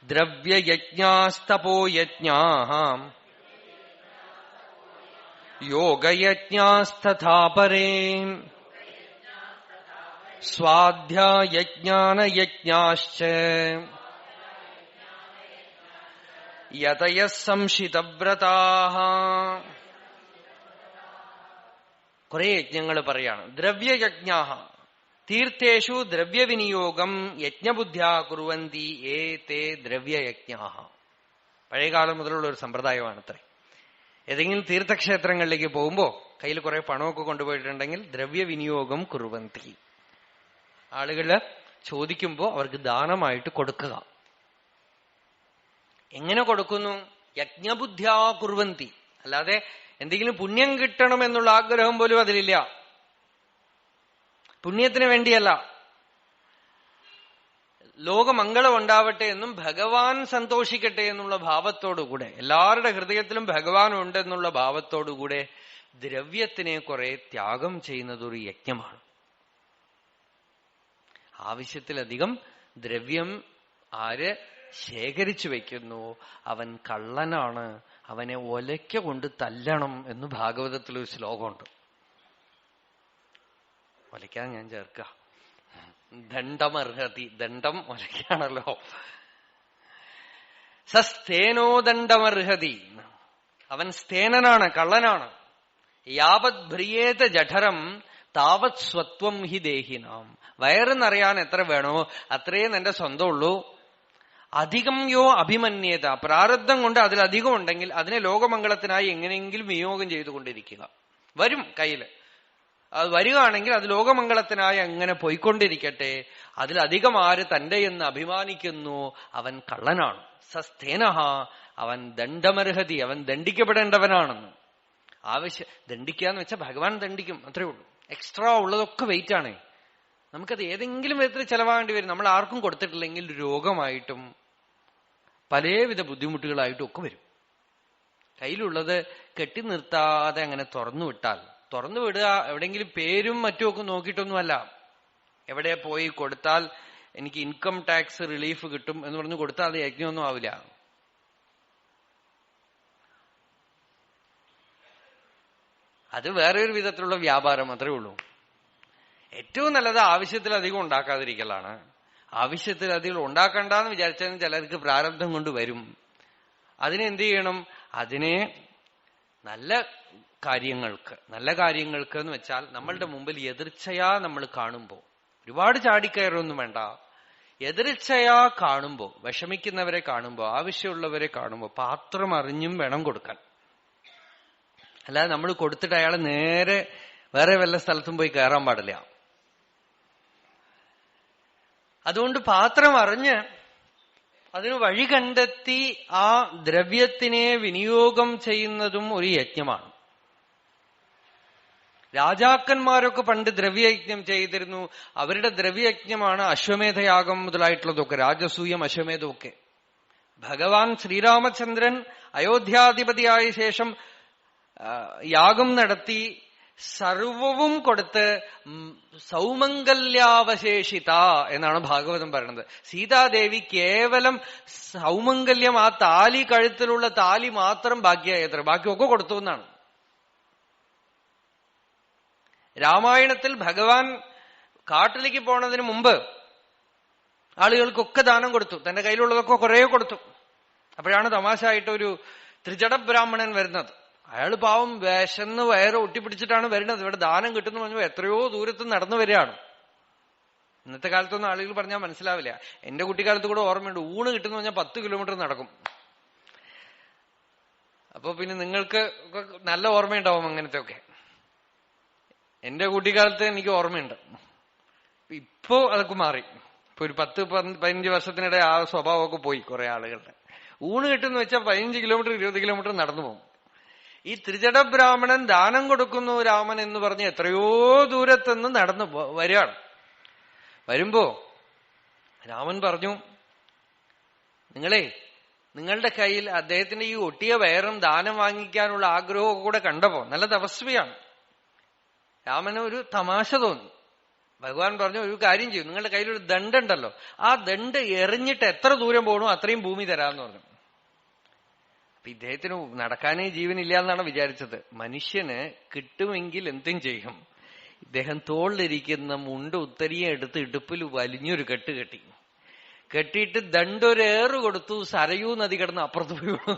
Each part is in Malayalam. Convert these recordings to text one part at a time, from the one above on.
ദ്രവ്യയജ്ഞാസ്തപോയജ്ഞാഃ യോഗയജ്ഞാസ്തഥാ പരേ സ്വാധ്യായജ്ഞാനയജ്ഞാശ്ച യതയഃ സംശിതവ്രതാഃ. കുറെ യജ്ഞങ്ങൾ പറയാണ്. ദ്രവ്യയജ്ഞാഃ തീർത്ഥേഷു ദ്രവ്യവിനിയോഗം യജ്ഞബുദ്ധ്യാ കുർവന്തി ഏതേ ദ്രവ്യയജ്ഞാഃ. പഴയകാലം മുതലുള്ള ഒരു സമ്പ്രദായമാണത്രേ. ഏതെങ്കിലും തീർത്ഥക്ഷേത്രങ്ങളിലേക്ക് പോകുമ്പോ കയ്യിൽ കുറെ പണമൊക്കെ കൊണ്ടുപോയിട്ടുണ്ടെങ്കിൽ ദ്രവ്യവിനിയോഗം കുർവന്തി. ആളുകള് ചോദിക്കുമ്പോ അവർക്ക് ദാനമായിട്ട് കൊടുക്കുക. എങ്ങനെ കൊടുക്കുന്നു? യജ്ഞബുദ്ധ്യാ കുർവന്തി. അല്ലാതെ എന്തെങ്കിലും പുണ്യം കിട്ടണം എന്നുള്ള ആഗ്രഹം പോലും അതിലില്ല. പുണ്യത്തിന് വേണ്ടിയല്ല, ലോകമംഗളം ഉണ്ടാവട്ടെ എന്നും ഭഗവാൻ സന്തോഷിക്കട്ടെ എന്നുള്ള ഭാവത്തോടുകൂടെ, എല്ലാവരുടെ ഹൃദയത്തിലും ഭഗവാൻ ഉണ്ടെന്നുള്ള ഭാവത്തോടുകൂടെ ദ്രവ്യത്തിനെ കുറെ ത്യാഗം ചെയ്യുന്നത് ഒരു യജ്ഞമാണ്. ആവശ്യത്തിലധികം ദ്രവ്യം ആര് ശേഖരിച്ചു വയ്ക്കുന്നു അവൻ കള്ളനാണ്, അവനെ ഒലയ്ക്ക കൊണ്ട് തല്ലണം എന്ന് ഭാഗവതത്തിലൊരു ശ്ലോകമുണ്ട്. ഒലയ്ക്കാൻ ഞാൻ ചേർക്ക, ദണ്ഡമർഹതി. ദണ്ഡം ഒലയ്ക്കാണല്ലോ. സസ്തേനോ ദണ്ഡമർഹതി. അവൻ സ്തേനനാണ്, കള്ളനാണ്. യാവത് ഭ്രിയേത ജഠരം താവത് സ്വത്വം ഹി ദേഹിനാം. വയറ് നിറയാൻ എത്ര വേണോ അത്രയും എന്റെ സ്വന്തമുള്ളൂ. അധികം യോ അഭിമന്യേത. പ്രാരബ്ധം കൊണ്ട് അതിലധികം ഉണ്ടെങ്കിൽ അതിനെ ലോകമംഗളത്തിനായി എങ്ങനെയെങ്കിലും വിനിയോഗം ചെയ്തുകൊണ്ടിരിക്കുക. വരും കയ്യില്, അത് വരികയാണെങ്കിൽ അത് ലോകമംഗളത്തിനായി അങ്ങനെ പോയിക്കൊണ്ടിരിക്കട്ടെ. അതിലധികം ആര് തന്റെ എന്ന് അഭിമാനിക്കുന്നു അവൻ കള്ളനാണ്. സസ്തേനഹ, അവൻ ദണ്ഡമർഹതി, അവൻ ദണ്ഡിക്കപ്പെടേണ്ടവനാണെന്ന്. ദണ്ഡിക്കാന്ന് വെച്ചാൽ ഭഗവാൻ ദണ്ഡിക്കും, അത്രേ ഉള്ളൂ. എക്സ്ട്രാ ഉള്ളതൊക്കെ വെയിറ്റ് ആണേ. നമുക്കത് ഏതെങ്കിലും വിധത്തിൽ ചെലവാകേണ്ടി വരും. നമ്മൾ ആർക്കും കൊടുത്തിട്ടില്ലെങ്കിൽ രോഗമായിട്ടും പലവിധ ബുദ്ധിമുട്ടുകളായിട്ടും ഒക്കെ വരും. കയ്യിലുള്ളത് കെട്ടി നിർത്താതെ അങ്ങനെ തുറന്നു വിട്ടാൽ, തുറന്നു വിടുക എവിടെയെങ്കിലും പേരും മറ്റുമൊക്കെ നോക്കിയിട്ടൊന്നുമല്ല. എവിടെ പോയി കൊടുത്താൽ എനിക്ക് ഇൻകം ടാക്സ് റിലീഫ് കിട്ടും എന്ന് പറഞ്ഞു കൊടുത്താൽ അത് യജ്ഞമൊന്നും ആവില്ല. അത് വേറെ ഒരു വിധത്തിലുള്ള വ്യാപാരം അത്രേ ഉള്ളൂ. ഏറ്റവും നല്ലത് ആവശ്യത്തിലധികം ഉണ്ടാക്കാതിരിക്കലാണ്. ആവശ്യത്തിലധികം ഉണ്ടാക്കണ്ടെന്ന് വിചാരിച്ചാൽ ചിലർക്ക് പ്രാരബ്ധം കൊണ്ട് വരും. അതിനെന്ത് ചെയ്യണം? അതിനെ നല്ല കാര്യങ്ങൾക്ക് എന്ന് വെച്ചാൽ നമ്മളുടെ മുമ്പിൽ എതിർച്ചയാ നമ്മൾ കാണുമ്പോ, ഒരുപാട് ചാടിക്കയറൊന്നും വേണ്ട. എതിർച്ചയാ കാണുമ്പോ, വിഷമിക്കുന്നവരെ കാണുമ്പോ, ആവശ്യമുള്ളവരെ കാണുമ്പോ പാത്രം അറിഞ്ഞും വേണം കൊടുക്കാൻ. അല്ലാതെ നമ്മൾ കൊടുത്തിട്ട് അയാളെ നേരെ വേറെ വല്ല സ്ഥലത്തും പോയി കയറാൻ പാടില്ല. അതുകൊണ്ട് പാത്രം അറിഞ്ഞ് അതിന് വഴി കണ്ടെത്തി ആ ദ്രവ്യത്തിനെ വിനിയോഗം ചെയ്യുന്നതും ഒരു യജ്ഞമാണ്. രാജാക്കന്മാരൊക്കെ പണ്ട് ദ്രവ്യയജ്ഞം ചെയ്തിരുന്നു. അവരുടെ ദ്രവ്യയജ്ഞമാണ് അശ്വമേധയാഗം മുതലായിട്ടുള്ളതൊക്കെ, രാജസൂയം അശ്വമേധമൊക്കെ. ഭഗവാൻ ശ്രീരാമചന്ദ്രൻ അയോധ്യാധിപതിയായ ശേഷം യാഗം നടത്തി സർവവും കൊടുത്ത് സൗമംഗല്യാവശേഷിത എന്നാണ് ഭാഗവതം പറയുന്നത്. സീതാദേവി കേവലം സൗമംഗല്യം, ആ താലി, കഴുത്തിലുള്ള താലി മാത്രം ബാക്കിയായത്ര, ബാക്കിയൊക്കെ കൊടുത്തു എന്നാണ്. രാമായണത്തിൽ ഭഗവാൻ കാട്ടിലേക്ക് പോണതിന് മുമ്പ് ആളുകൾക്കൊക്കെ ദാനം കൊടുത്തു, തന്റെ കയ്യിലുള്ളതൊക്കെ കുറെ കൊടുത്തു. അപ്പോഴാണ് തമാശയായിട്ട് ഒരു ത്രിജട ബ്രാഹ്മണൻ വരുന്നത്. അയാൾ പാവം വിശന്ന് വയറ് ഒട്ടിപ്പിടിച്ചിട്ടാണ് വരുന്നത്. ഇവിടെ ദാനം കിട്ടുന്നു പറഞ്ഞു എത്രയോ ദൂരത്ത് നടന്നു വരികയാണ്. ഇന്നത്തെ കാലത്തൊന്നും ആളുകൾ പറഞ്ഞാൽ മനസ്സിലാവില്ല. എന്റെ കുട്ടിക്കാലത്ത് കൂടെ ഓർമ്മയുണ്ട്, ഊണ് കിട്ടുന്നു പറഞ്ഞാൽ 10 കിലോമീറ്റർ നടക്കും. അപ്പൊ പിന്നെ നിങ്ങൾക്ക് നല്ല ഓർമ്മയുണ്ടാവും അങ്ങനത്തെ ഒക്കെ. എന്റെ കുട്ടിക്കാലത്ത് എനിക്ക് ഓർമ്മയുണ്ട്. ഇപ്പോ അതൊക്കെ മാറി. ഇപ്പൊ ഒരു 10-15 വർഷത്തിനിടെ ആ സ്വഭാവമൊക്കെ പോയി കുറെ ആളുകളുടെ. ഊണ് കിട്ടുന്നു വെച്ചാൽ 15 കിലോമീറ്റർ 20 കിലോമീറ്റർ നടന്നു പോകും. ഈ ത്രിജട ബ്രാഹ്മണൻ ദാനം കൊടുക്കുന്നു രാമൻ എന്ന് പറഞ്ഞ് എത്രയോ ദൂരത്തുനിന്ന് നടന്നു വരികയാണ്. വരുമ്പോ രാമൻ പറഞ്ഞു, നിങ്ങളുടെ കയ്യിൽ അദ്ദേഹത്തിന്റെ ഈ ഒട്ടിയ വയറും ദാനം വാങ്ങിക്കാനുള്ള ആഗ്രഹവും കൂടെ കണ്ടപ്പോ, നല്ല തപസ്വിയാണ്, രാമന് ഒരു തമാശ തോന്നി. ഭഗവാൻ പറഞ്ഞു, ഒരു കാര്യം ചെയ്യും, നിങ്ങളുടെ കയ്യിലൊരു ദണ്ടുണ്ടല്ലോ, ആ ദണ്ട് എറിഞ്ഞിട്ട് എത്ര ദൂരം പോകണോ അത്രയും ഭൂമി തരാമെന്ന് പറഞ്ഞു. അപ്പൊ ഇദ്ദേഹത്തിന് നടക്കാനേ ജീവനില്ല എന്നാണ് വിചാരിച്ചത്. മനുഷ്യന് കിട്ടുമെങ്കിൽ എന്തും ചെയ്യും. ഇദ്ദേഹം തോളിലിരിക്കുന്ന മുണ്ട് ഉത്തരിയെ എടുത്ത് ഇടുപ്പിൽ വലിഞ്ഞൊരു കെട്ട് കെട്ടി, കെട്ടിയിട്ട് ദണ്ടൊരേറ് കൊടുത്തു. സരയൂ നദി കിടന്ന് അപ്പുറത്ത് പോയി വീണു.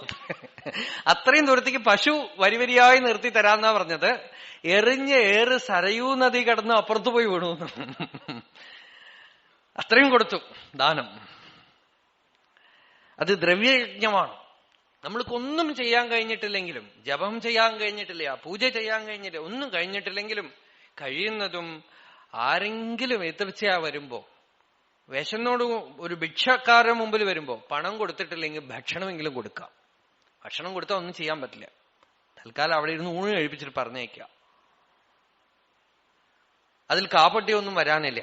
അത്രയും ദൂരത്തേക്ക് പശു വരിവരിയായി നിർത്തി തരാന്നാ പറഞ്ഞത്. എറിഞ്ഞ ഏറ് സരയൂ നദി കിടന്ന് അപ്പുറത്ത് പോയി വീണു. അത്രയും കൊടുത്തു ദാനം. അത് ദ്രവ്യയജ്ഞമാണ്. നമ്മൾക്കൊന്നും ചെയ്യാൻ കഴിഞ്ഞിട്ടില്ലെങ്കിലും, ജപം ചെയ്യാൻ കഴിഞ്ഞിട്ടില്ല, പൂജ ചെയ്യാൻ കഴിഞ്ഞില്ല, ഒന്നും കഴിഞ്ഞിട്ടില്ലെങ്കിലും കഴിയുന്നതും ആരെങ്കിലും എതിർച്ചയാ വരുമ്പോ, വിശന്നോട് ഒരു ഭിക്ഷക്കാരൻ മുമ്പിൽ വരുമ്പോ പണം കൊടുത്തിട്ടില്ലെങ്കിൽ ഭക്ഷണമെങ്കിലും കൊടുക്കാം. ഭക്ഷണം കൊടുത്താൽ ഒന്നും ചെയ്യാൻ പറ്റില്ല. തൽക്കാലം അവിടെ ഇരുന്ന് ഊണ് കഴിപ്പിച്ചിട്ട് പറഞ്ഞേക്കാം. അതിൽ കാപ്പട്ടിയൊന്നും വരാനില്ല.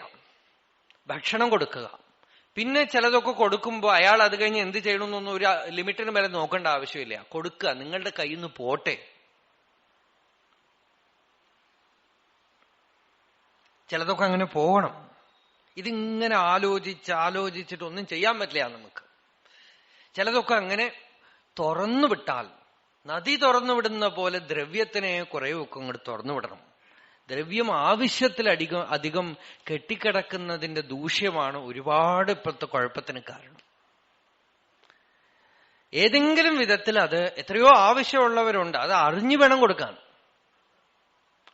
ഭക്ഷണം കൊടുക്കുക. പിന്നെ ചിലതൊക്കെ കൊടുക്കുമ്പോ അയാൾ അത് കഴിഞ്ഞ് എന്ത് ചെയ്യണമെന്നൊന്നും ഒരു ലിമിറ്റിന് മേലെ നോക്കേണ്ട ആവശ്യമില്ല. കൊടുക്കുക, നിങ്ങളുടെ കയ്യിൽ നിന്ന് പോട്ടെ. ചിലതൊക്കെ അങ്ങനെ പോകണം. ഇതിങ്ങനെ ആലോചിച്ചിട്ട് ഒന്നും ചെയ്യാൻ പറ്റില്ല നമുക്ക്. ചിലതൊക്കെ അങ്ങനെ തുറന്നു വിട്ടാൽ, നദി തുറന്നു വിടുന്ന പോലെ ദ്രവ്യത്തിനെ കുറേയൊക്കെ അങ്ങോട്ട് തുറന്നു വിടണം. ദ്രവ്യം അധികം കെട്ടിക്കിടക്കുന്നതിന്റെ ദൂഷ്യമാണ് ഒരുപാട് ഇപ്പോഴത്തെ കുഴപ്പത്തിന് കാരണം. ഏതെങ്കിലും വിധത്തിൽ അത് എത്രയോ ആവശ്യമുള്ളവരുണ്ട്, അത് അറിഞ്ഞു വേണം കൊടുക്കാൻ.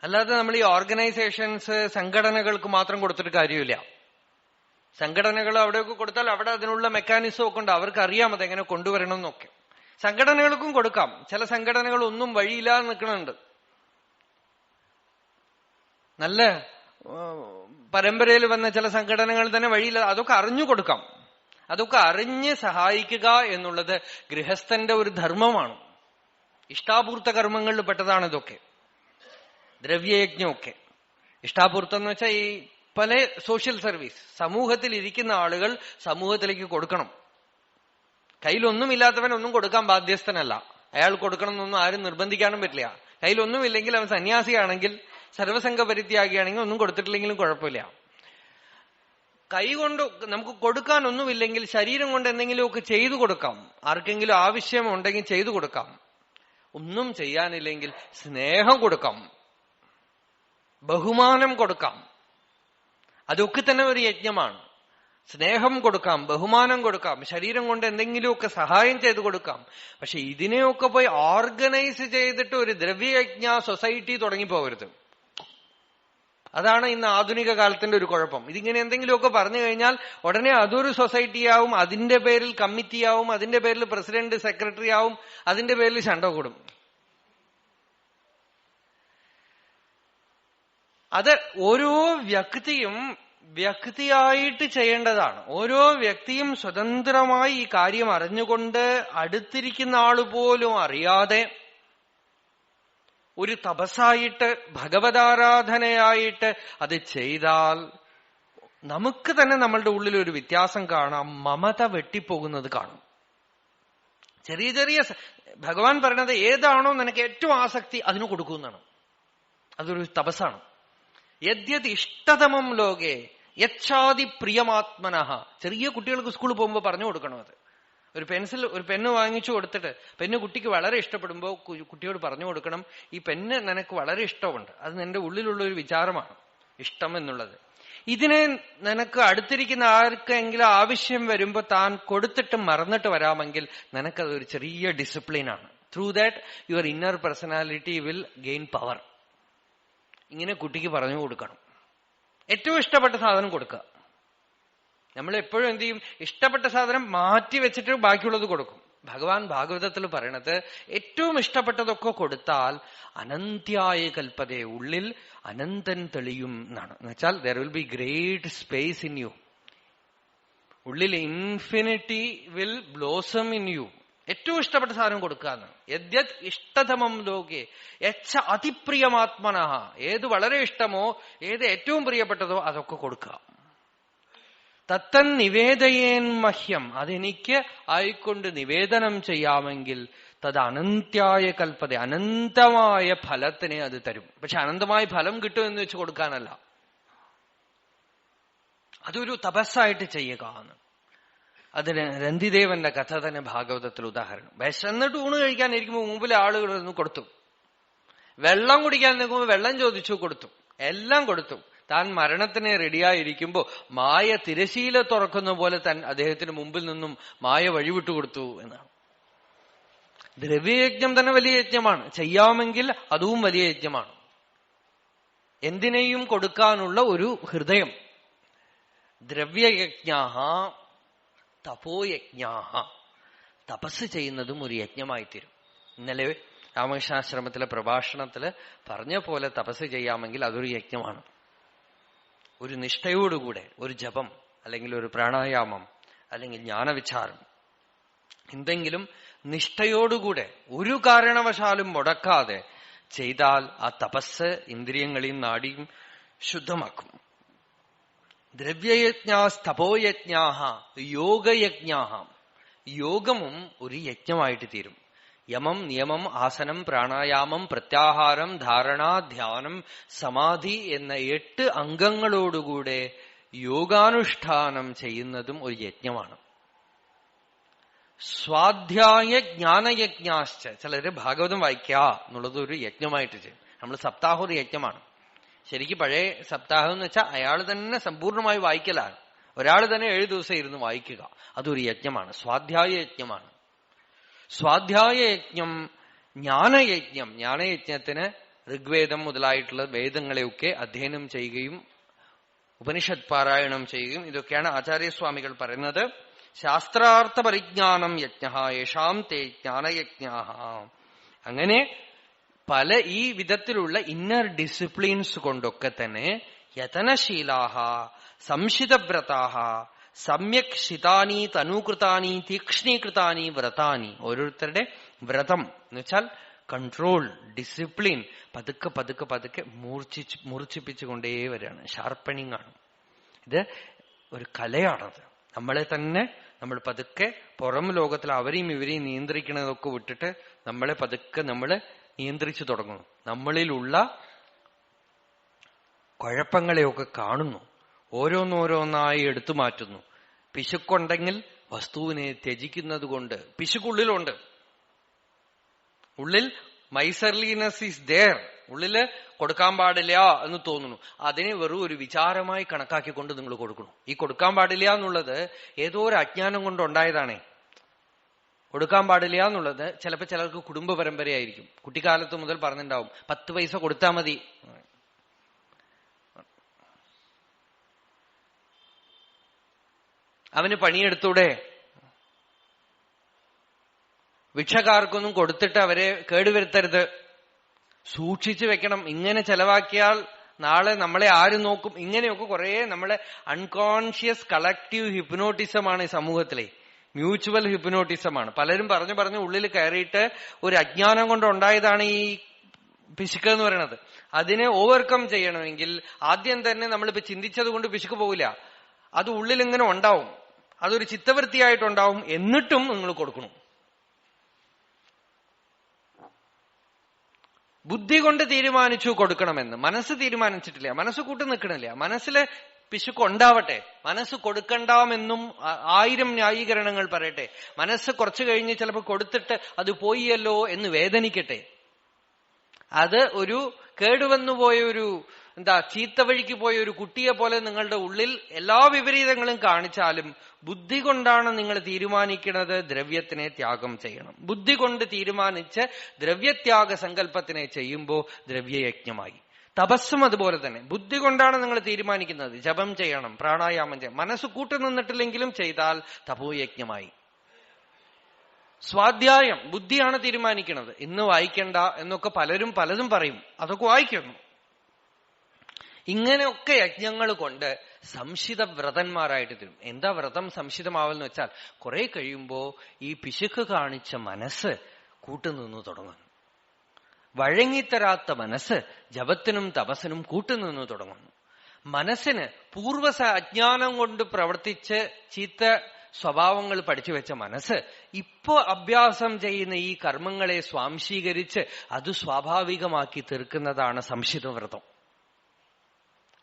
അല്ലാതെ നമ്മൾ ഈ ഓർഗനൈസേഷൻസ്, സംഘടനകൾക്ക് മാത്രം കൊടുത്തിട്ട് കാര്യമില്ല. സംഘടനകൾ അവിടെയൊക്കെ കൊടുത്താൽ അവിടെ അതിനുള്ള മെക്കാനിസം ഒക്കെ ഉണ്ട്, അവർക്ക് അറിയാം അതെങ്ങനെ കൊണ്ടുവരണം എന്നൊക്കെ. സംഘടനകൾക്കും കൊടുക്കാം. ചില സംഘടനകൾ ഒന്നും വഴിയില്ലാതെ നിൽക്കണുണ്ട്. നല്ല പരമ്പരയിൽ വന്ന ചില സംഘടനകൾ തന്നെ വഴിയില്ല. അതൊക്കെ അറിഞ്ഞു കൊടുക്കാം. അതൊക്കെ അറിഞ്ഞ് സഹായിക്കുക എന്നുള്ളത് ഗൃഹസ്ഥന്റെ ഒരു ധർമ്മമാണ്. ഇഷ്ടാപൂർത്ത കർമ്മങ്ങളിൽ പെട്ടതാണ് ഇതൊക്കെ. ദ്രവ്യയജ്ഞമൊക്കെ ഇഷ്ടാപൂർത്തം എന്ന് വെച്ചാൽ ഈ പല സോഷ്യൽ സർവീസ്, സമൂഹത്തിൽ ഇരിക്കുന്ന ആളുകൾ സമൂഹത്തിലേക്ക് കൊടുക്കണം. കയ്യിലൊന്നുമില്ലാത്തവൻ ഒന്നും കൊടുക്കാൻ ബാധ്യസ്ഥനല്ല. അയാൾ കൊടുക്കണം എന്നൊന്നും ആരും നിർബന്ധിക്കാനും പറ്റില്ല. കയ്യിലൊന്നുമില്ലെങ്കിൽ അവൻ സന്യാസിയാണെങ്കിൽ, സർവസംഘ പരിത്യാഗിയാണെങ്കിൽ ഒന്നും കൊടുത്തിട്ടില്ലെങ്കിലും കുഴപ്പമില്ല. കൈകൊണ്ട് നമുക്ക് കൊടുക്കാനൊന്നുമില്ലെങ്കിൽ ശരീരം കൊണ്ട് എന്തെങ്കിലുമൊക്കെ ചെയ്തു കൊടുക്കാം. ആർക്കെങ്കിലും ആവശ്യമുണ്ടെങ്കിൽ ചെയ്തു കൊടുക്കാം. ഒന്നും ചെയ്യാനില്ലെങ്കിൽ സ്നേഹം കൊടുക്കാം, ബഹുമാനം കൊടുക്കാം. അതൊക്കെ തന്നെ ഒരു യജ്ഞമാണ്. സ്നേഹം കൊടുക്കാം, ബഹുമാനം കൊടുക്കാം, ശരീരം കൊണ്ട് എന്തെങ്കിലുമൊക്കെ സഹായം ചെയ്തു കൊടുക്കാം. പക്ഷെ ഇതിനെയൊക്കെ പോയി ഓർഗനൈസ് ചെയ്തിട്ട് ഒരു ദ്രവ്യയജ്ഞ സൊസൈറ്റി തുടങ്ങിപ്പോകരുത്. അതാണ് ഇന്ന് ആധുനിക കാലത്തിന്റെ ഒരു കുഴപ്പം. ഇതിങ്ങനെ എന്തെങ്കിലുമൊക്കെ പറഞ്ഞു കഴിഞ്ഞാൽ ഉടനെ അതൊരു സൊസൈറ്റിയാവും, അതിന്റെ പേരിൽ കമ്മിറ്റിയാവും, അതിന്റെ പേരിൽ പ്രസിഡന്റ് സെക്രട്ടറി ആവും, അതിന്റെ പേരിൽ ശണ്ട കൂടും. അത് ഓരോ വ്യക്തിയും വ്യക്തിയായിട്ട് ചെയ്യേണ്ടതാണ്. ഓരോ വ്യക്തിയും സ്വതന്ത്രമായി ഈ കാര്യം അറിഞ്ഞുകൊണ്ട് അടുത്തിരിക്കുന്ന ആളുപോലും അറിയാതെ ഒരു തപസ്സായിട്ട്, ഭഗവതാരാധനയായിട്ട് അത് ചെയ്താൽ നമുക്ക് തന്നെ നമ്മളുടെ ഉള്ളിൽ ഒരു വ്യത്യാസം കാണാം. മമത വെട്ടിപ്പോകുന്നത് കാണും. ചെറിയ ചെറിയ ഭഗവാൻ പറയണത് ഏതാണോ നിനക്ക് ഏറ്റവും ആസക്തി അതിന് കൊടുക്കുമെന്നാണ്. അതൊരു തപസ്സാണ്. യദ്യത് ഇഷ്ടതമം ലോകേ യച്ഛാതി പ്രിയമാത്മനഃ. ചെറിയ കുട്ടികൾക്ക് സ്കൂളിൽ പോകുമ്പോൾ പറഞ്ഞു കൊടുക്കണം. അത് ഒരു പെണ്ണ് വാങ്ങിച്ചു കൊടുത്തിട്ട് പെണ്ണ് കുട്ടിക്ക് വളരെ ഇഷ്ടപ്പെടുമ്പോ കുട്ടിയോട് പറഞ്ഞു കൊടുക്കണം, ഈ പെണ്ണ് നിനക്ക് വളരെ ഇഷ്ടമുണ്ട്, അത് നിന്റെ ഉള്ളിലുള്ള ഒരു വിചാരമാണ് ഇഷ്ടം എന്നുള്ളത്. ഇതിനെ നിനക്ക് അടുത്തിരിക്കുന്ന ആർക്കെങ്കിലും ആവശ്യം വരുമ്പോ താൻ കൊടുത്തിട്ട് മറന്നിട്ട് വരാമെങ്കിൽ നിനക്കതൊരു ചെറിയ ഡിസിപ്ലിനാണ്. Through that your inner personality will gain power. ഇങ്ങനെ കുട്ടിക്ക് പറഞ്ഞു കൊടുക്കണം. ഏറ്റവും ഇഷ്ടപ്പെട്ട സാധനം കൊടുക്കുക. നമ്മൾ എപ്പോഴും എന്ത് ചെയ്യും? ഇഷ്ടപ്പെട്ട സാധനം മാറ്റി വെച്ചിട്ട് ബാക്കിയുള്ളത് കൊടുക്കും. ഭഗവാൻ ഭാഗവതത്തിൽ പറയണത് ഏറ്റവും ഇഷ്ടപ്പെട്ടതൊക്കെ കൊടുത്താൽ അനന്ത്യായ കൽപ്പതേ, ഉള്ളിൽ അനന്തൻ തെളിയും എന്നാണ്. എന്നുവെച്ചാൽ there will be great space in you. ഉള്ളിൽ infinity will blossom in you. ഏറ്റവും ഇഷ്ടപ്പെട്ട സാധനം കൊടുക്കാന്ന്. യദ്യത് ഇഷ്ടതമം ലോകെ യച്ഛ അതിപ്രിയമാത്മനഃ. ഏത് വളരെ ഇഷ്ടമോ, ഏത് ഏറ്റവും പ്രിയപ്പെട്ടതോ അതൊക്കെ കൊടുക്കുക. തത്തൻ നിവേദയേൻ മഹ്യം. അതെനിക്ക് ആയിക്കൊണ്ട് നിവേദനം ചെയ്യാമെങ്കിൽ തത് അനന്ത്യായ കൽപ്പത, അനന്തമായ ഫലത്തിനെ അത് തരും. പക്ഷെ അനന്തമായ ഫലം കിട്ടുമെന്ന് വെച്ച് കൊടുക്കാനല്ല. അതൊരു തപസ്സായിട്ട് ചെയ്യുക എന്ന്. അതിന് രന്തിദേവന്റെ കഥ തന്നെ ഭാഗവതത്തിൽ ഉദാഹരണം. വിശന്നിട്ട് ഊണ് കഴിക്കാനിരിക്കുമ്പോൾ മുമ്പിൽ ആളുകൾ ഒന്ന് കൊടുത്തു, വെള്ളം കുടിക്കാൻ നിൽക്കുമ്പോൾ വെള്ളം ചോദിച്ചു കൊടുത്തു, എല്ലാം കൊടുത്തു. താൻ മരണത്തിന് റെഡിയായിരിക്കുമ്പോ മായ തിരശീല തുറക്കുന്ന പോലെ അദ്ദേഹത്തിന് മുമ്പിൽ നിന്നും മായ വഴിവിട്ടു കൊടുത്തു എന്നാണ്. ദ്രവ്യയജ്ഞം തന്നെ വലിയ യജ്ഞമാണ്. ചെയ്യാമെങ്കിൽ അതും വലിയ യജ്ഞമാണ്. എന്തിനേയും കൊടുക്കാനുള്ള ഒരു ഹൃദയം. ദ്രവ്യയജ്ഞാഹ തപോയജ്ഞാഹ. തപസ് ചെയ്യുന്നതും ഒരു യജ്ഞമായിത്തീരും. ഇന്നലെ രാമകൃഷ്ണാശ്രമത്തിലെ പ്രഭാഷണത്തില് പറഞ്ഞ പോലെ തപസ് ചെയ്യാമെങ്കിൽ അതൊരു യജ്ഞമാണ്. ഒരു നിഷ്ഠയോടുകൂടെ ഒരു ജപം അല്ലെങ്കിൽ ഒരു പ്രാണായാമം അല്ലെങ്കിൽ ജ്ഞാനവിചാരം എന്തെങ്കിലും നിഷ്ഠയോടുകൂടെ ഒരു കാരണവശാലും മുടക്കാതെ ചെയ്താൽ ആ തപസ് ഇന്ദ്രിയങ്ങളെയും നാടിയും ശുദ്ധമാക്കും. ദ്രവ്യയജ്ഞാസ് തപോയജ്ഞാഹ യോഗയജ്ഞാഹ. യോഗമും ഒരു യജ്ഞമായിട്ട് തീരും. യമം, നിയമം, ആസനം, പ്രാണായാമം, പ്രത്യാഹാരം, ധാരണ, ധ്യാനം, സമാധി എന്ന 8 അംഗങ്ങളോടുകൂടെ യോഗാനുഷ്ഠാനം ചെയ്യുന്നതും ഒരു യജ്ഞമാണ്. സ്വാധ്യായ ജ്ഞാനയജ്ഞാശ്ച. ചിലര് ഭാഗവതം വായിക്കുക എന്നുള്ളത് ഒരു യജ്ഞമായിട്ട് ചെയ്യും. നമ്മൾ സപ്താഹം ഒരു യജ്ഞമാണ്. ശരിക്കും പഴയ സപ്താഹം എന്ന് വെച്ചാൽ അയാൾ തന്നെ സമ്പൂർണമായി വായിക്കലാണ്. ഒരാൾ തന്നെ 7 ദിവസം ഇരുന്ന് വായിക്കുക. അതൊരു യജ്ഞമാണ്, സ്വാധ്യായ യജ്ഞമാണ്. സ്വാധ്യായ യജ്ഞം, ജ്ഞാനയജ്ഞം. ജ്ഞാനയജ്ഞത്തിന് ഋഗ്വേദം മുതലായിട്ടുള്ള വേദങ്ങളെയൊക്കെ അധ്യയനം ചെയ്യുകയും ഉപനിഷത് പാരായണം ചെയ്യുകയും ഇതൊക്കെയാണ് ആചാര്യസ്വാമികൾ പറയുന്നത്. ശാസ്ത്രാർത്ഥ പരിജ്ഞാനം യജ്ഞ യേഷാം തേ ജ്ഞാനയജ്ഞാ. അങ്ങനെ പല ഈ വിധത്തിലുള്ള ഇന്നർ ഡിസിപ്ലിൻസ് കൊണ്ടൊക്കെ തന്നെ യതനശീലാഹ സംശിതവ്രതാഹ സമ്യക് ശിതാനി തനൂകൃതാനി തീക്ഷ്ണീകൃതാനി വ്രതാനി. ഓരോരുത്തരുടെ വ്രതം എന്ന് വെച്ചാൽ കൺട്രോൾ, ഡിസിപ്ലിൻ പതുക്കെ പതുക്കെ പതുക്കെ മൂർച്ഛിപ്പിച്ചുകൊണ്ടേ വരികയാണ്. ഷാർപ്പണിങ് ആണ് ഇത്. ഒരു കലയാണത്. നമ്മളെ തന്നെ നമ്മൾ പതുക്കെ പുറം ലോകത്തിൽ അവരെയും ഇവരെയും നിയന്ത്രിക്കുന്നതൊക്കെ വിട്ടിട്ട് നമ്മളെ പതുക്കെ നമ്മള് നിയന്ത്രിച്ചു തുടങ്ങുന്നു. നമ്മളിലുള്ള കുഴപ്പങ്ങളെയൊക്കെ കാണുന്നു, ഓരോന്നോരോന്നായി എടുത്തു മാറ്റുന്നു. പിശുക്കുണ്ടെങ്കിൽ വസ്തുവിനെ ത്യജിക്കുന്നത് കൊണ്ട്, പിശുക്കുള്ളിലുണ്ട്, ഉള്ളിൽ മൈസർലിനെസ് ഈസ് ദേർ, ഉള്ളില് കൊടുക്കാൻ പാടില്ല എന്ന് തോന്നുന്നു. അതിനെ വെറും ഒരു വിചാരമായി കണക്കാക്കിക്കൊണ്ട് നിങ്ങൾ കൊടുക്കണം. ഈ കൊടുക്കാൻ പാടില്ല എന്നുള്ളത് ഏതോ ഒരു അജ്ഞാനം കൊണ്ട് ഉണ്ടായതാണേ. കൊടുക്കാൻ പാടില്ല എന്നുള്ളത് ചിലപ്പോൾ ചിലർക്ക് കുടുംബ പരമ്പരയായിരിക്കും. കുട്ടിക്കാലത്ത് മുതൽ പറഞ്ഞിട്ടുണ്ടാവും 10 പൈസ കൊടുത്താൽ മതി. അവന് പണിയെടുത്തൂടെ, ഭിക്ഷക്കാർക്കൊന്നും കൊടുത്തിട്ട് അവരെ കേടുവരുത്തരുത്, സൂക്ഷിച്ചു വെക്കണം, ഇങ്ങനെ ചെലവാക്കിയാൽ നാളെ നമ്മളെ ആര് നോക്കും, ഇങ്ങനെയൊക്കെ കുറെ നമ്മളെ അൺകോൺഷ്യസ് കളക്റ്റീവ് ഹിപ്നോട്ടിസമാണ് ഈ സമൂഹത്തിലെ. മ്യൂച്വൽ ഹിപ്നോട്ടിസമാണ്. പലരും പറഞ്ഞു പറഞ്ഞ് ഉള്ളിൽ കയറിയിട്ട് ഒരു അജ്ഞാനം കൊണ്ട് ഉണ്ടായതാണ് ഈ പിശുക്ക് എന്ന് പറയുന്നത്. അതിനെ ഓവർകം ചെയ്യണമെങ്കിൽ ആദ്യം തന്നെ നമ്മളിപ്പോ ചിന്തിച്ചത് കൊണ്ട് പിശുക്ക് പോവില്ല. അത് ഉള്ളിലിങ്ങനെ ഉണ്ടാവും, അതൊരു ചിത്തവൃത്തിയായിട്ടുണ്ടാവും. എന്നിട്ടും നിങ്ങൾ കൊടുക്കണം. ബുദ്ധി കൊണ്ട് തീരുമാനിച്ചു കൊടുക്കണമെന്ന്, മനസ്സ് തീരുമാനിച്ചിട്ടില്ല, മനസ്സ് കൂട്ടി നിൽക്കണില്ല. മനസ്സിലെ പിശുക്ക് ഉണ്ടാവട്ടെ, മനസ്സ് കൊടുക്കണ്ടാമെന്നും 1000 ന്യായീകരണങ്ങൾ പറയട്ടെ. മനസ്സ് കുറച്ചു കഴിഞ്ഞ് ചിലപ്പോൾ കൊടുത്തിട്ട് അത് പോയല്ലോ എന്ന് വേദനിക്കട്ടെ. അത് ഒരു കേടുവന്നുപോയ ഒരു ചീത്ത വഴിക്ക് പോയ ഒരു കുട്ടിയെ പോലെ നിങ്ങളുടെ ഉള്ളിൽ എല്ലാ വിപരീതങ്ങളും കാണിച്ചാലും ബുദ്ധി കൊണ്ടാണ് നിങ്ങൾ തീരുമാനിക്കുന്നത് ദ്രവ്യത്തിനെ ത്യാഗം ചെയ്യണം. ബുദ്ധി കൊണ്ട് തീരുമാനിച്ച് ദ്രവ്യത്യാഗ സങ്കല്പത്തിനെ ചെയ്യുമ്പോൾ ദ്രവ്യയജ്ഞമായി. തപസ്സും അതുപോലെ തന്നെ. ബുദ്ധി കൊണ്ടാണ് നിങ്ങൾ തീരുമാനിക്കുന്നത് ജപം ചെയ്യണം, പ്രാണായാമം ചെയ്യണം, മനസ്സ് കൂട്ടുനിന്നിട്ടില്ലെങ്കിലും ചെയ്താൽ തപോയജ്ഞമായി. സ്വാധ്യായം ബുദ്ധിയാണ് തീരുമാനിക്കുന്നത്. ഇന്ന് വായിക്കണ്ട എന്നൊക്കെ പലരും പലതും പറയും, അതൊക്കെ വായിക്കുന്നു. ഇങ്ങനെയൊക്കെ യജ്ഞങ്ങൾ കൊണ്ട് സംശിത വ്രതന്മാരായിട്ട് തീരും. എന്താ വ്രതം സംശിതമാവെന്ന് വെച്ചാൽ കുറെ കഴിയുമ്പോ ഈ പിശുക്ക് കാണിച്ച മനസ്സ് കൂട്ടുനിന്നു തുടങ്ങുന്നു. വഴങ്ങിത്തരാത്ത മനസ്സ് ജപത്തിനും തപസ്സിനും കൂട്ടുനിന്നു തുടങ്ങുന്നു. മനസ്സിന് പൂർവ്വ അജ്ഞാനം കൊണ്ട് പ്രവർത്തിച്ച് ചീത്ത സ്വഭാവങ്ങൾ പഠിച്ചു വെച്ച മനസ്സ് ഇപ്പോ അഭ്യാസം ചെയ്യുന്ന ഈ കർമ്മങ്ങളെ സ്വാംശീകരിച്ച് അത് സ്വാഭാവികമാക്കി തീർക്കുന്നതാണ് സംശിതവ്രതം.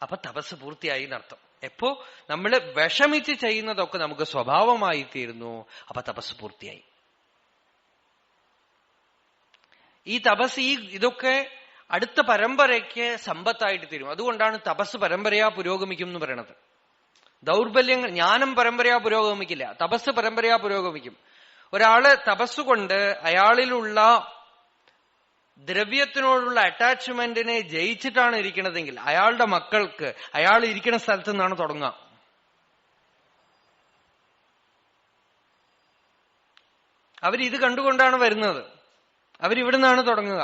അപ്പൊ തപസ് പൂർത്തിയായി എന്നർത്ഥം. എപ്പോ നമ്മൾ വിഷമിച്ച് ചെയ്യുന്നതൊക്കെ നമുക്ക് സ്വഭാവമായി തീരുന്നു. അപ്പൊ തപസ് പൂർത്തിയായി. ഈ തപസ് ഇതൊക്കെ അടുത്ത പരമ്പരയ്ക്ക് സമ്പത്തായിട്ട് തീരും. അതുകൊണ്ടാണ് തപസ് പരമ്പരയാ പുരോഗമിക്കും എന്ന് പറയണത്. ദൗർബല്യങ്ങൾ, ജ്ഞാനം പരമ്പരയാ പുരോഗമിക്കില്ല, തപസ് പരമ്പരയാ പുരോഗമിക്കും. ഒരാള് തപസ്സുകൊണ്ട് അയാളിലുള്ള ദ്രവ്യത്തിനോടുള്ള അറ്റാച്ച്മെന്റിനെ ജയിച്ചിട്ടാണ് ഇരിക്കണതെങ്കിൽ അയാളുടെ മക്കൾക്ക് അയാൾ ഇരിക്കുന്ന സ്ഥലത്ത് നിന്നാണ് തുടങ്ങുക. അവരിത് കണ്ടുകൊണ്ടാണ് വരുന്നത്, അവരിവിടുന്നാണ് തുടങ്ങുക.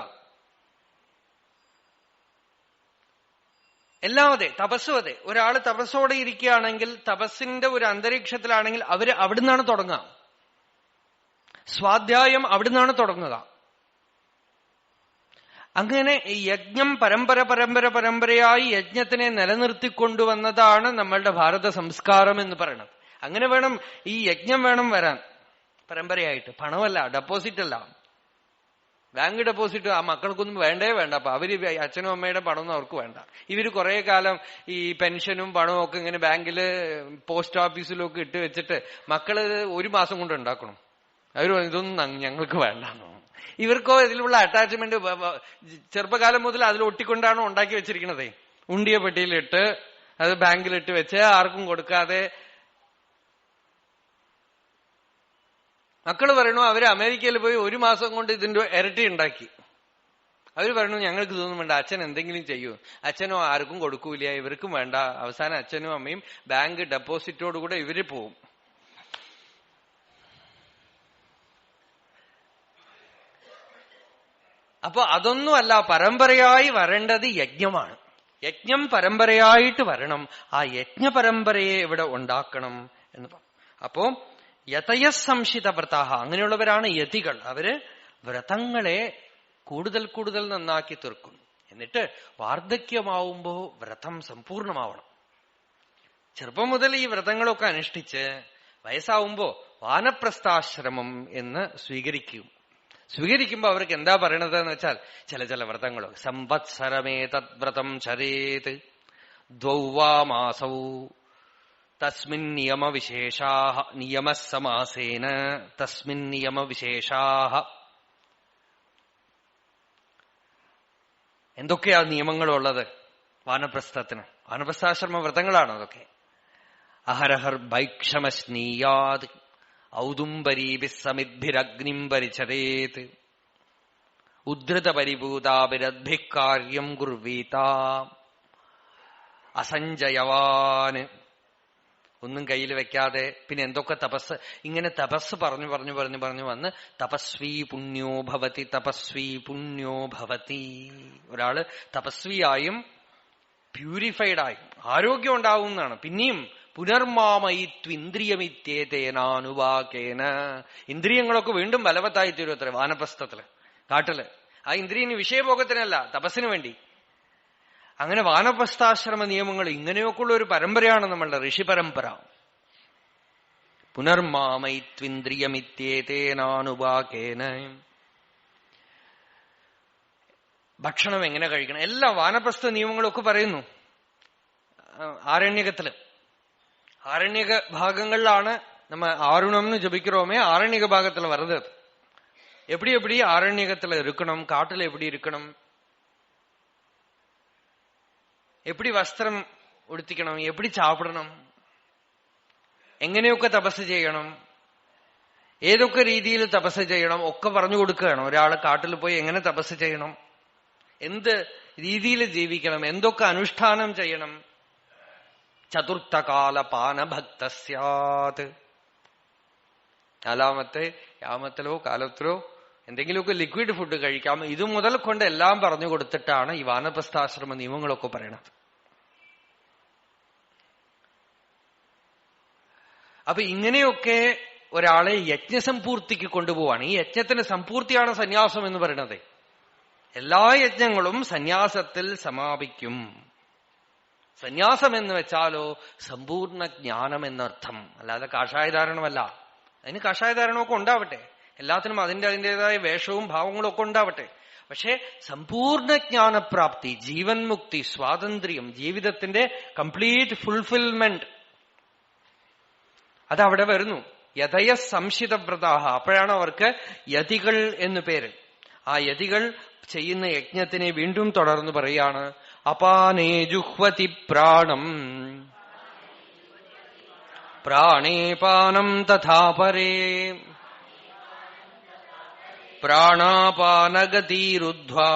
എല്ലാം അതെ, തപസ്സും അതെ. ഒരാള് തപസ്സോടെ ഇരിക്കുകയാണെങ്കിൽ, തപസ്സിന്റെ ഒരു അന്തരീക്ഷത്തിലാണെങ്കിൽ അവര് അവിടുന്നാണ് തുടങ്ങുക. സ്വാധ്യായം അവിടുന്നാണ് തുടങ്ങുക. അങ്ങനെ ഈ യജ്ഞം പരമ്പരയായി യജ്ഞത്തിനെ നിലനിർത്തിക്കൊണ്ടുവന്നതാണ് നമ്മളുടെ ഭാരത സംസ്കാരം എന്ന് പറയുന്നത്. അങ്ങനെ വേണം, ഈ യജ്ഞം വേണം വരാൻ പരമ്പരയായിട്ട്. പണമല്ല, ഡെപ്പോസിറ്റ് അല്ല, ബാങ്ക് ഡെപ്പോസിറ്റ് ആ മക്കൾക്കൊന്നും വേണ്ടേ വേണ്ട. അപ്പൊ അവര് അച്ഛനും അമ്മയുടെ പണമൊന്നും അവർക്ക് വേണ്ട. ഇവര് കുറെ കാലം ഈ പെൻഷനും പണവും ഒക്കെ ഇങ്ങനെ ബാങ്കില് പോസ്റ്റ് ഓഫീസിലും ഒക്കെ ഇട്ട് വെച്ചിട്ട് മക്കള് ഒരു മാസം കൊണ്ട് ഉണ്ടാക്കണം. അവര് ഇതൊന്നും ഞങ്ങൾക്ക് വേണ്ടെന്നോ. ഇവർക്കോ ഇതിലുള്ള അറ്റാച്ച്മെന്റ് ചെറുപ്പകാലം മുതൽ അതിൽ ഒട്ടിക്കൊണ്ടാണ് ഉണ്ടാക്കി വെച്ചിരിക്കണതേ. ഉണ്ടിയ പെട്ടിയിലിട്ട് അത് ബാങ്കിലിട്ട് വെച്ച് ആർക്കും കൊടുക്കാതെ. മക്കള് പറയണു അവര് അമേരിക്കയിൽ പോയി ഒരു മാസം കൊണ്ട് ഇതിന്റെ ഇരട്ടി ഉണ്ടാക്കി. അവര് പറയണു ഞങ്ങൾക്ക് ഇതൊന്നും വേണ്ട, അച്ഛൻ എന്തെങ്കിലും ചെയ്യൂ. അച്ഛനോ ആർക്കും കൊടുക്കൂല, ഇവർക്കും വേണ്ട. അവസാനം അച്ഛനും അമ്മയും ബാങ്ക് ഡെപ്പോസിറ്റോടുകൂടെ ഇവര് പോവും. അപ്പൊ അതൊന്നുമല്ല, പരമ്പരയായി വരേണ്ടത് യജ്ഞമാണ്. യജ്ഞം പരമ്പരയായിട്ട് വരണം. ആ യജ്ഞപരമ്പരയെ ഇവിടെ ഉണ്ടാക്കണം എന്ന് പറഞ്ഞു. അപ്പോ യതയസംശിത വ്രതാഹ, അങ്ങനെയുള്ളവരാണ് യതികൾ. അവര് വ്രതങ്ങളെ കൂടുതൽ കൂടുതൽ നന്നാക്കി തീർക്കും. എന്നിട്ട് വാർദ്ധക്യമാവുമ്പോ വ്രതം സമ്പൂർണമാവണം. ചെറുപ്പം മുതൽ ഈ വ്രതങ്ങളൊക്കെ അനുഷ്ഠിച്ച് വയസ്സാവുമ്പോ വാനപ്രസ്ഥാശ്രമം എന്ന് സ്വീകരിക്കുമ്പോ അവർക്ക് എന്താ പറയണത് എന്ന് വെച്ചാൽ, ചില വ്രതങ്ങളോ സംവത്സരമേ തദ്വ്രതം ചരേത് ദ്വൗവാ മാസൗ തസ്മിൻ നിയമവിശേഷാഃ നിയമസമാസേന തസ്മിൻ നിയമവിശേഷാഃ. എന്തൊക്കെയാ നിയമങ്ങളുള്ളത് വാനപ്രസ്ഥത്തിന്? വാനപ്രസ്ഥാശ്രമ വ്രതങ്ങളാണ് അതൊക്കെ. അഹരഹർ ഭൈക്ഷമസ്നീയാത് ഔദുംബരീഭിസ്സമിദ്ഭിരഗ്നിം പരിചരേത് ഉദ്ധൃതപരിഭൂതാഭിരദ്ഭിഃ കാര്യം കുർവീത അസഞ്ജയവാന്. ഒന്നും കയ്യിൽ വെക്കാതെ പിന്നെ എന്തൊക്കെ തപസ്, ഇങ്ങനെ തപസ് പറഞ്ഞു വന്ന് തപസ്വീ പുണ്യോ ഭവതി തപസ്വീ പുണ്യോ ഭവതി. ഒരാള് തപസ്വിയായും പ്യൂരിഫൈഡായും ആരോഗ്യം ഉണ്ടാവും എന്നാണ്. പിന്നെയും പുനർമാമയിത്വിന്ദ്രിയമിത്യേതേനാനുവാകേന, ഇന്ദ്രിയങ്ങളൊക്കെ വീണ്ടും ബലവത്തായി തീരും അത്ര വാനപ്രസ്ഥത്തില്, കാട്ടില്. ആ ഇന്ദ്രിയന് വിഷയഭോഗത്തിനല്ല, തപസ്സിന് വേണ്ടി. അങ്ങനെ വാനപ്രസ്ഥാശ്രമ നിയമങ്ങൾ ഇങ്ങനെയൊക്കെയുള്ള ഒരു പരമ്പരയാണ് നമ്മളുടെ ഋഷി പരമ്പര. പുനർമാമയിത്വിന്ദ്രിയമിത്യേതേനാനുവാകേന. ഭക്ഷണം എങ്ങനെ കഴിക്കണം, എല്ലാ വാനപ്രസ്ഥ നിയമങ്ങളൊക്കെ പറയുന്നു ആരണ്യകത്തില്. ആരണ്യക ഭാഗങ്ങളിലാണ് നമ്മ ആരുണംന്ന് ജപിக்கிறோமே, ആരണ്യക ഭാഗத்துல வருது. எப்படி ஆரண்யகத்துல இருக்கணும், காட்டுல எப்படி இருக்கணும், எப்படி വസ്ത്രം ഉടുത്തിക്കണം, எப்படி ചാപ്പിടണം, എങ്ങനെയൊക്കെ തപസ് ചെയ്യണം, ഏതൊക്കെ രീതിയിൽ തപസ് ചെയ്യണം ഒക്കെ പറഞ്ഞു കൊടുക്കുകയാണ്. ഒരാള് കാട്ടിൽ പോയി എങ്ങനെ തപസ് ചെയ്യണം, എന്ത് രീതിയിൽ ജീവിക്കണം, എന്തൊക്കെ അനുഷ്ഠാനം ചെയ്യണം. ചതുർത്ഥകാല പാനഭക്ത സ്യാത്. നാലാമത്തെ യാമത്തിലോ കാലത്തിലോ എന്തെങ്കിലുമൊക്കെ ലിക്വിഡ് ഫുഡ് കഴിക്കാം. ഇത് മുതൽ കൊണ്ട് എല്ലാം പറഞ്ഞു കൊടുത്തിട്ടാണ് ഈ വാനപ്രസ്ഥാശ്രമ നിയമങ്ങളൊക്കെ പറയണത്. അപ്പൊ ഇങ്ങനെയൊക്കെ ഒരാളെ യജ്ഞസമ്പൂർത്തിക്ക് കൊണ്ടുപോവാണ്. ഈ യജ്ഞത്തിന് സമ്പൂർത്തിയാണ് സന്യാസം എന്ന് പറയുന്നത്. എല്ലാ യജ്ഞങ്ങളും സന്യാസത്തിൽ സമാപിക്കും. സന്യാസം എന്ന് വെച്ചാലോ സമ്പൂർണ്ണ ജ്ഞാനം എന്നർത്ഥം, അല്ലാതെ കാഷായധാരണമല്ല. അതിന് കാഷായധാരണമൊക്കെ ഉണ്ടാവട്ടെ, എല്ലാത്തിനും അതിൻ്റെതായ വേഷവും ഭാവങ്ങളും ഒക്കെ ഉണ്ടാവട്ടെ. പക്ഷെ സമ്പൂർണ്ണ ജ്ഞാനപ്രാപ്തി, ജീവൻ മുക്തി, സ്വാതന്ത്ര്യം, ജീവിതത്തിന്റെ കംപ്ലീറ്റ് ഫുൾഫിൽമെന്റ് അതവിടെ വരുന്നു. യഥയ സംശിതവ്രതാഹ, അപ്പോഴാണ് അവർക്ക് യതികൾ എന്നു പേര്. ആ യതികൾ ചെയ്യുന്ന യജ്ഞത്തിനെ വീണ്ടും തുടർന്ന് പറയാണ്, അപാനേ ജുഹ്വതി പ്രാണം പ്രാണേ പാനം തഥാ പരേ പ്രാണാപാനഗതിരുദ്ധ്വാ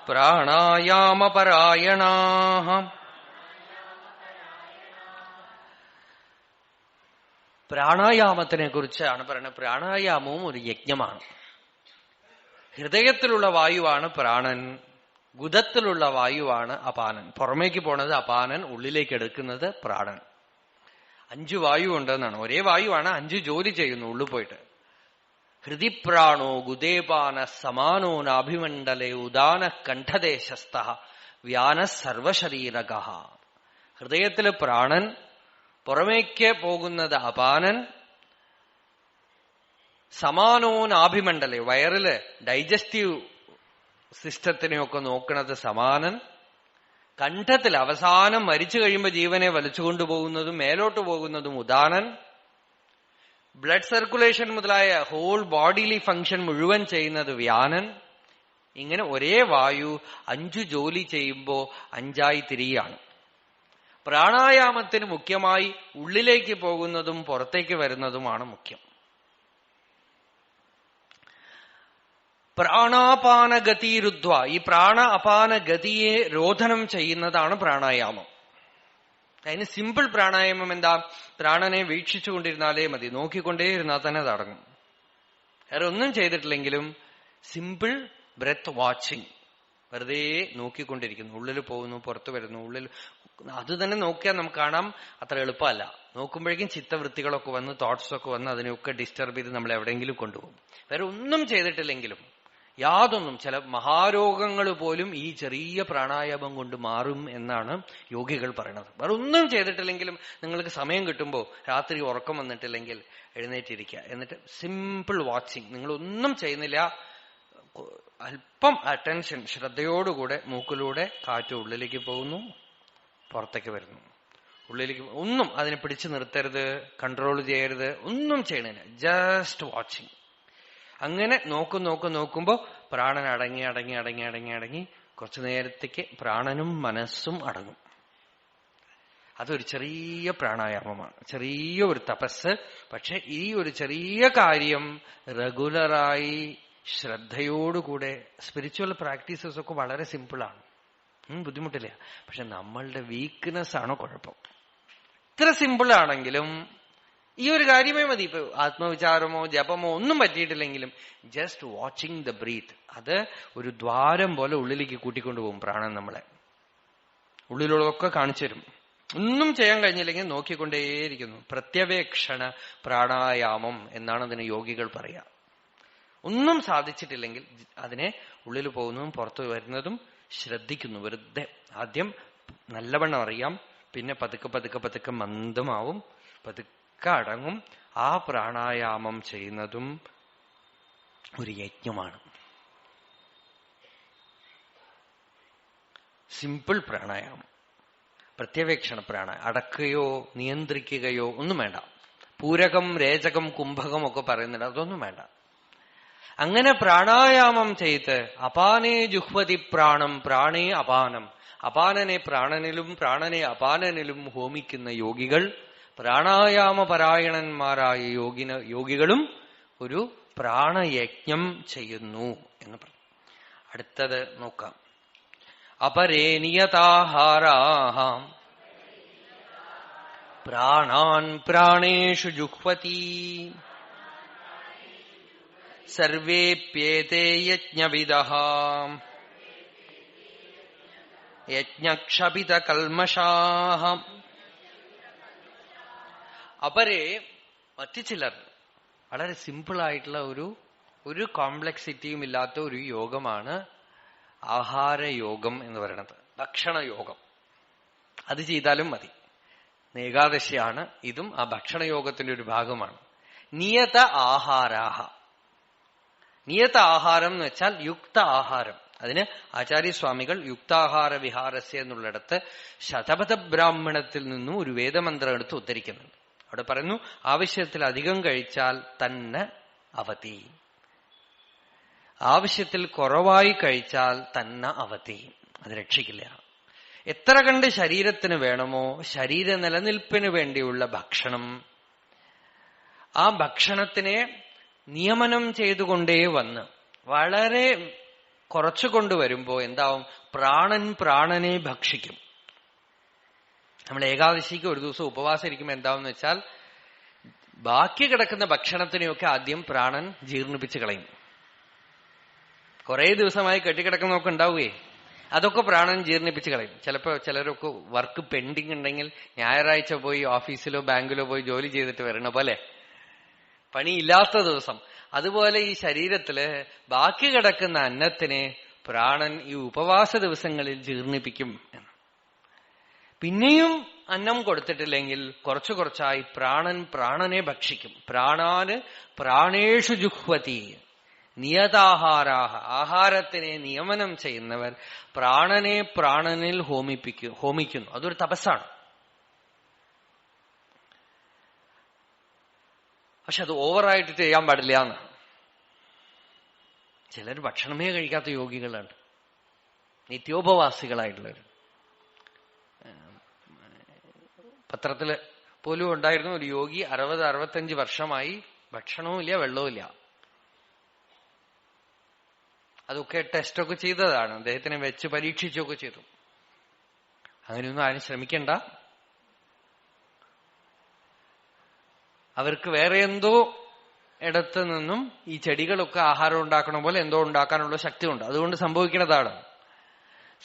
പ്രാണായാമപരായണാഃ. പ്രാണായാമത്തിനെ കുറിച്ചാണ് പറയുന്നത്. പ്രാണായാമവും ഒരു യജ്ഞമാണ്. ഹൃദയത്തിലുള്ള വായുവാണ് പ്രാണൻ, ഗുദത്തിലുള്ള വായുവാണ് അപാനൻ. പുറമേക്ക് പോണത് അപാനൻ, ഉള്ളിലേക്ക് എടുക്കുന്നത് പ്രാണൻ. 5 വായു ഉണ്ടെന്നാണ്. ഒരേ വായുവാണ്, 5 ജോലി ചെയ്യുന്നു ഉള്ളിൽ പോയിട്ട്. ഹൃദിപ്രാണോ ഗുദേപാന സമാനോ നാഭിമണ്ഡലേ ഉദാന കണ്ഠദേശസ്ഥ വ്യാന സർവശരീരക. ഹൃദയത്തില് പ്രാണൻ, പുറമേക്ക് പോകുന്നത് അപാനൻ, സമാനോ നാഭിമണ്ഡലേ വയറില് ഡൈജസ്റ്റീവ് സിസ്റ്റത്തിനെയൊക്കെ നോക്കുന്നത് സമാനൻ, കണ്ഠത്തിൽ അവസാനം മരിച്ചു കഴിയുമ്പോൾ ജീവനെ വലിച്ചുകൊണ്ടുപോകുന്നതും മേലോട്ട് പോകുന്നതും ഉദാനൻ, ബ്ലഡ് സർക്കുലേഷൻ മുതലായ ഹോൾ ബോഡിയിലി ഫംഗ്ഷൻ മുഴുവൻ ചെയ്യുന്നത് വ്യാനൻ. ഇങ്ങനെ ഒരേ വായു 5 ജോലി ചെയ്യുമ്പോ 5ആയി തിരിയാണ്. പ്രാണായാമത്തിന് മുഖ്യമായി ഉള്ളിലേക്ക് പോകുന്നതും പുറത്തേക്ക് വരുന്നതുമാണ് മുഖ്യം. പ്രാണാപാനഗതിരുദ്ധ്വ, ഈ പ്രാണ അപാന ഗതിയെ രോധനം ചെയ്യുന്നതാണ് പ്രാണായാമം. അതിന് സിമ്പിൾ പ്രാണായാമം എന്താ? പ്രാണനെ വീക്ഷിച്ചുകൊണ്ടിരുന്നാലേ മതി, നോക്കിക്കൊണ്ടേയിരുന്നാൽ തന്നെ തടങ്ങും. വേറെ ഒന്നും ചെയ്തിട്ടില്ലെങ്കിലും സിമ്പിൾ ബ്രെത്ത് വാച്ചിങ്, വെറുതെ നോക്കിക്കൊണ്ടിരിക്കുന്നു. ഉള്ളിൽ പോകുന്നു, പുറത്തു വരുന്നു, ഉള്ളിൽ. അത് തന്നെ നോക്കിയാൽ നമുക്ക് കാണാം അത്ര എളുപ്പമല്ല. നോക്കുമ്പോഴേക്കും ചിത്തവൃത്തികളൊക്കെ വന്ന്, തോട്ട്സൊക്കെ വന്ന് അതിനെയൊക്കെ ഡിസ്റ്റർബ് ചെയ്ത് നമ്മൾ എവിടെയെങ്കിലും കൊണ്ടുപോകും. വേറെ ഒന്നും ചെയ്തിട്ടില്ലെങ്കിലും യാതൊന്നും, ചില മഹാരോഗങ്ങൾ പോലും ഈ ചെറിയ പ്രാണായാമം കൊണ്ട് മാറും എന്നാണ് യോഗികൾ പറയുന്നത്. വേറെ ഒന്നും ചെയ്തിട്ടില്ലെങ്കിലും നിങ്ങൾക്ക് സമയം കിട്ടുമ്പോൾ, രാത്രി ഉറക്കം വന്നിട്ടില്ലെങ്കിൽ എഴുന്നേറ്റിരിക്കുക. എന്നിട്ട് സിമ്പിൾ വാച്ചിങ്, നിങ്ങളൊന്നും ചെയ്യുന്നില്ല, അല്പം അറ്റൻഷൻ, ശ്രദ്ധയോടുകൂടെ മൂക്കിലൂടെ കാറ്റ് ഉള്ളിലേക്ക് പോകുന്നു, പുറത്തേക്ക് വരുന്നു. ഉള്ളിലേക്ക് ഒന്നും അതിനെ പിടിച്ചു നിർത്തരുത്, കൺട്രോൾ ചെയ്യരുത്, ഒന്നും ചെയ്യണില്ല, ജസ്റ്റ് വാച്ചിങ്. അങ്ങനെ നോക്കുമ്പോ പ്രാണൻ അടങ്ങി അടങ്ങി അടങ്ങി അടങ്ങി അടങ്ങി കുറച്ചു നേരത്തേക്ക് പ്രാണനും മനസ്സും അടങ്ങും. അതൊരു ചെറിയ പ്രാണായാമമാണ്, ചെറിയ ഒരു തപസ്. പക്ഷെ ഈ ഒരു ചെറിയ കാര്യം റെഗുലറായി ശ്രദ്ധയോടുകൂടെ, സ്പിരിച്വൽ പ്രാക്ടീസസ് ഒക്കെ വളരെ സിമ്പിളാണ്, ബുദ്ധിമുട്ടില്ല. പക്ഷെ നമ്മളുടെ വീക്ക്നെസ് ആണ് കുഴപ്പം. ഇത്ര സിമ്പിളാണെങ്കിലും ഈ ഒരു കാര്യമേ മതി. ഇപ്പൊ ആത്മവിചാരമോ ജപമോ ഒന്നും പറ്റിയിട്ടില്ലെങ്കിലും ജസ്റ്റ് വാച്ചിങ് ദ ബ്രീത്ത്, അത് ഒരു ദ്വാരം പോലെ ഉള്ളിലേക്ക് കൂട്ടിക്കൊണ്ടുപോകും പ്രാണൻ. നമ്മളെ ഉള്ളിലുള്ളതൊക്കെ കാണിച്ചു തരും. ഒന്നും ചെയ്യാൻ കഴിഞ്ഞില്ലെങ്കിൽ നോക്കിക്കൊണ്ടേയിരിക്കുന്നു. പ്രത്യവേക്ഷണ പ്രാണായാമം എന്നാണ് അതിന് യോഗികൾ പറയുക. ഒന്നും സാധിച്ചിട്ടില്ലെങ്കിൽ അതിനെ ഉള്ളിൽ പോകുന്നതും പുറത്തു വരുന്നതും ശ്രദ്ധിക്കുന്നു. വെറുതെ ആദ്യം നല്ലവണ്ണം അറിയാം, പിന്നെ പതുക്കെ പതുക്കെ പതുക്കെ മന്ദമാവും, പതുക്കെ അടങ്ങും. ആ പ്രാണായാമം ചെയ്യുന്നതും ഒരു യജ്ഞമാണ്. സിമ്പിൾ പ്രാണായാമം, പ്രത്യവേക്ഷണ പ്രാണായാമം. അടക്കുകയോ നിയന്ത്രിക്കുകയോ ഒന്നും വേണ്ട. പൂരകം, രേചകം, കുംഭകം ഒക്കെ പറയുന്നുണ്ട്, അതൊന്നും വേണ്ട. അങ്ങനെ പ്രാണായാമം ചെയ്ത് അപാനേ ജുഹ്വതി പ്രാണം പ്രാണേ അപാനം, അപാനനെ പ്രാണനിലും പ്രാണനെ അപാനനിലും ഹോമിക്കുന്ന യോഗികൾ, പ്രാണായാമപരായണന്മാരായ യോഗികളും ഒരു പ്രാണയജ്ഞം ചെയ്യുന്നു എന്ന് പറഞ്ഞു. അടുത്തത് നോക്കാം. അപരേ നിയതാഹാരാഃ പ്രാണാൻ പ്രാണേഷു ജുഹ്വതി സർവേപ്യേതേ യജ്ഞവിദഃ യജ്ഞക്ഷപിതകൽമഷാഃ. അപരേ, മറ്റു ചിലർ, വളരെ സിമ്പിൾ ആയിട്ടുള്ള ഒരു കോംപ്ലക്സിറ്റിയും ഇല്ലാത്ത ഒരു യോഗമാണ് ആഹാരയോഗം എന്ന് പറയുന്നത്, ഭക്ഷണയോഗം. അത് ചെയ്താലും മതി. ഏകാദശിയാണ്, ഇതും ആ ഭക്ഷണയോഗത്തിന്റെ ഒരു ഭാഗമാണ്. നിയത ആഹാരാഹ, നിയത ആഹാരം എന്ന് വെച്ചാൽ യുക്ത ആഹാരം. അതിന് ആചാര്യസ്വാമികൾ യുക്താഹാര വിഹാരസ്യ എന്നുള്ളിടത്ത് ശതപഥ ബ്രാഹ്മണത്തിൽ നിന്നും ഒരു വേദമന്ത്രം എടുത്ത് ഉദ്ധരിക്കുന്നുണ്ട്. അവിടെ പറയുന്നു, ആവശ്യത്തിലധികം കഴിച്ചാൽ തന്നെ അവതി, ആവശ്യത്തിൽ കുറവായി കഴിച്ചാൽ തന്നെ അവതി, അത് രക്ഷിക്കില്ല. എത്ര കണ്ട് ശരീരത്തിന് വേണമോ ശരീര നിലനിൽപ്പിന് വേണ്ടിയുള്ള ഭക്ഷണം, ആ ഭക്ഷണത്തിനെ നിയമനം ചെയ്തുകൊണ്ടേ വന്ന് വളരെ കുറച്ചു കൊണ്ടുവരുമ്പോ എന്താവും? പ്രാണൻ പ്രാണനെ ഭക്ഷിക്കും. നമ്മൾ ഏകാദശിക്ക് ഒരു ദിവസം ഉപവാസം ഇരിക്കുമ്പോൾ എന്താവെന്ന് വെച്ചാൽ ബാക്കി കിടക്കുന്ന ഭക്ഷണത്തിനെയൊക്കെ ആദ്യം പ്രാണൻ ജീർണിപ്പിച്ച് കളയും. കുറെ ദിവസമായി കെട്ടിക്കിടക്കുന്നതൊക്കെ ഉണ്ടാവുകയെ, അതൊക്കെ പ്രാണൻ ജീർണിപ്പിച്ച് കളയും. ചിലപ്പോ ചിലരൊക്കെ വർക്ക് പെൻഡിങ് ഉണ്ടെങ്കിൽ ഞായറാഴ്ച പോയി ഓഫീസിലോ ബാങ്കിലോ പോയി ജോലി ചെയ്തിട്ട് വരണ പോലെ, പണിയില്ലാത്ത ദിവസം. അതുപോലെ ഈ ശരീരത്തില് ബാക്കി കിടക്കുന്ന അന്നത്തിനെ പ്രാണൻ ഈ ഉപവാസ ദിവസങ്ങളിൽ ജീർണിപ്പിക്കും എന്ന്. പിന്നെയും അന്നം കൊടുത്തിട്ടില്ലെങ്കിൽ കുറച്ചു കുറച്ചായി പ്രാണൻ പ്രാണനെ ഭക്ഷിക്കും. പ്രാണാന് പ്രാണേഷു ജുഹ്വതി. നിയതാഹാരാഹ, ആഹാരത്തിനെ നിയമനം ചെയ്യുന്നവർ പ്രാണനെ പ്രാണനിൽ ഹോമിക്കുന്നു. അതൊരു തപസ്സാണ്. പക്ഷെ അത് ഓവറായിട്ട് ചെയ്യാൻ പാടില്ല എന്ന്. ചിലർ ഭക്ഷണമേ കഴിക്കാത്ത യോഗികളാണ്, നിത്യോപവാസികളായിട്ടുള്ളവർ. പത്രത്തില് പോലും ഉണ്ടായിരുന്നു ഒരു യോഗി 60-65 വർഷമായി ഭക്ഷണവും ഇല്ല വെള്ളവും ഇല്ല. അതൊക്കെ ടെസ്റ്റൊക്കെ ചെയ്തതാണ്, അദ്ദേഹത്തിനെ വെച്ച് പരീക്ഷിച്ചൊക്കെ ചെയ്തു. അങ്ങനെയൊന്നും ആരും ശ്രമിക്കണ്ട. അവർക്ക് വേറെ എന്തോ ഇടത്ത് നിന്നും ഈ ചെടികളൊക്കെ ആഹാരം ഉണ്ടാക്കണ പോലെ എന്തോ ഉണ്ടാക്കാനുള്ള ശക്തിയുണ്ട്. അതുകൊണ്ട് സംഭവിക്കുന്നതാണ്.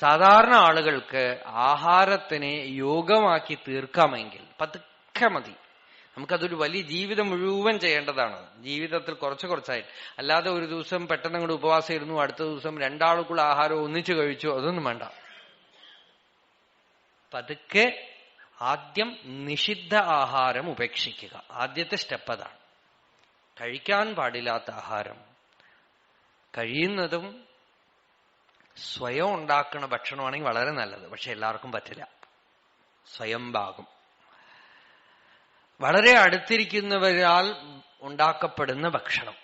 സാധാരണ ആളുകൾക്ക് ആഹാരത്തിനെ യോഗമാക്കി തീർക്കാമെങ്കിൽ പതുക്കെ മതി. നമുക്കതൊരു വലിയ ജീവിതം മുഴുവൻ ചെയ്യേണ്ടതാണ്. ജീവിതത്തിൽ കുറച്ചായി. അല്ലാതെ ഒരു ദിവസം പെട്ടെന്ന് അങ്ങോട്ട് ഉപവാസം ഇരുന്നു, അടുത്ത ദിവസം രണ്ടാൾക്കുള്ള ആഹാരം ഒന്നിച്ചു കഴിച്ചു, അതൊന്നും വേണ്ട. പതുക്കെ ആദ്യം നിഷിദ്ധ ആഹാരം ഉപേക്ഷിക്കുക. ആദ്യത്തെ സ്റ്റെപ്പ് അതാണ്. കഴിക്കാൻ പാടില്ലാത്ത ആഹാരം കഴിയുന്നതും സ്വയം ഉണ്ടാക്കുന്ന ഭക്ഷണമാണെങ്കിൽ വളരെ നല്ലത്. പക്ഷെ എല്ലാവർക്കും പറ്റില്ല. സ്വയം ഭാഗം വളരെ അടുത്തിരിക്കുന്നവരാൽ ഉണ്ടാക്കപ്പെടുന്ന ഭക്ഷണം,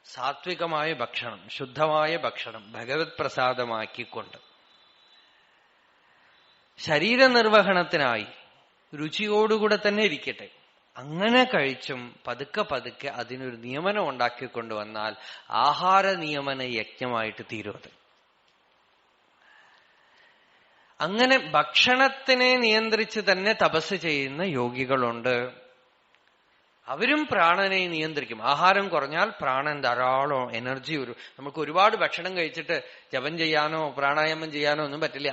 സാത്വികമായ ഭക്ഷണം, ശുദ്ധമായ ഭക്ഷണം ഭഗവത് പ്രസാദമാക്കിക്കൊണ്ട് ശരീരനിർവഹണത്തിനായി രുചിയോടുകൂടെ തന്നെ ഇരിക്കട്ടെ, അങ്ങനെ കഴിച്ചും പതുക്കെ അതിനൊരു നിയമനം ഉണ്ടാക്കിക്കൊണ്ടുവന്നാൽ ആഹാര നിയമന യജ്ഞമായിട്ട് തീരുന്നത്. അങ്ങനെ ഭക്ഷണത്തിനെ നിയന്ത്രിച്ച് തന്നെ തപസ് ചെയ്യുന്ന യോഗികളുണ്ട്. അവരും പ്രാണനെ നിയന്ത്രിക്കും. ആഹാരം കുറഞ്ഞാൽ പ്രാണൻ ധാരാളം എനർജി വരും. നമുക്ക് ഒരുപാട് ഭക്ഷണം കഴിച്ചിട്ട് ജപം ചെയ്യാനോ പ്രാണായാമം ചെയ്യാനോ ഒന്നും പറ്റില്ല.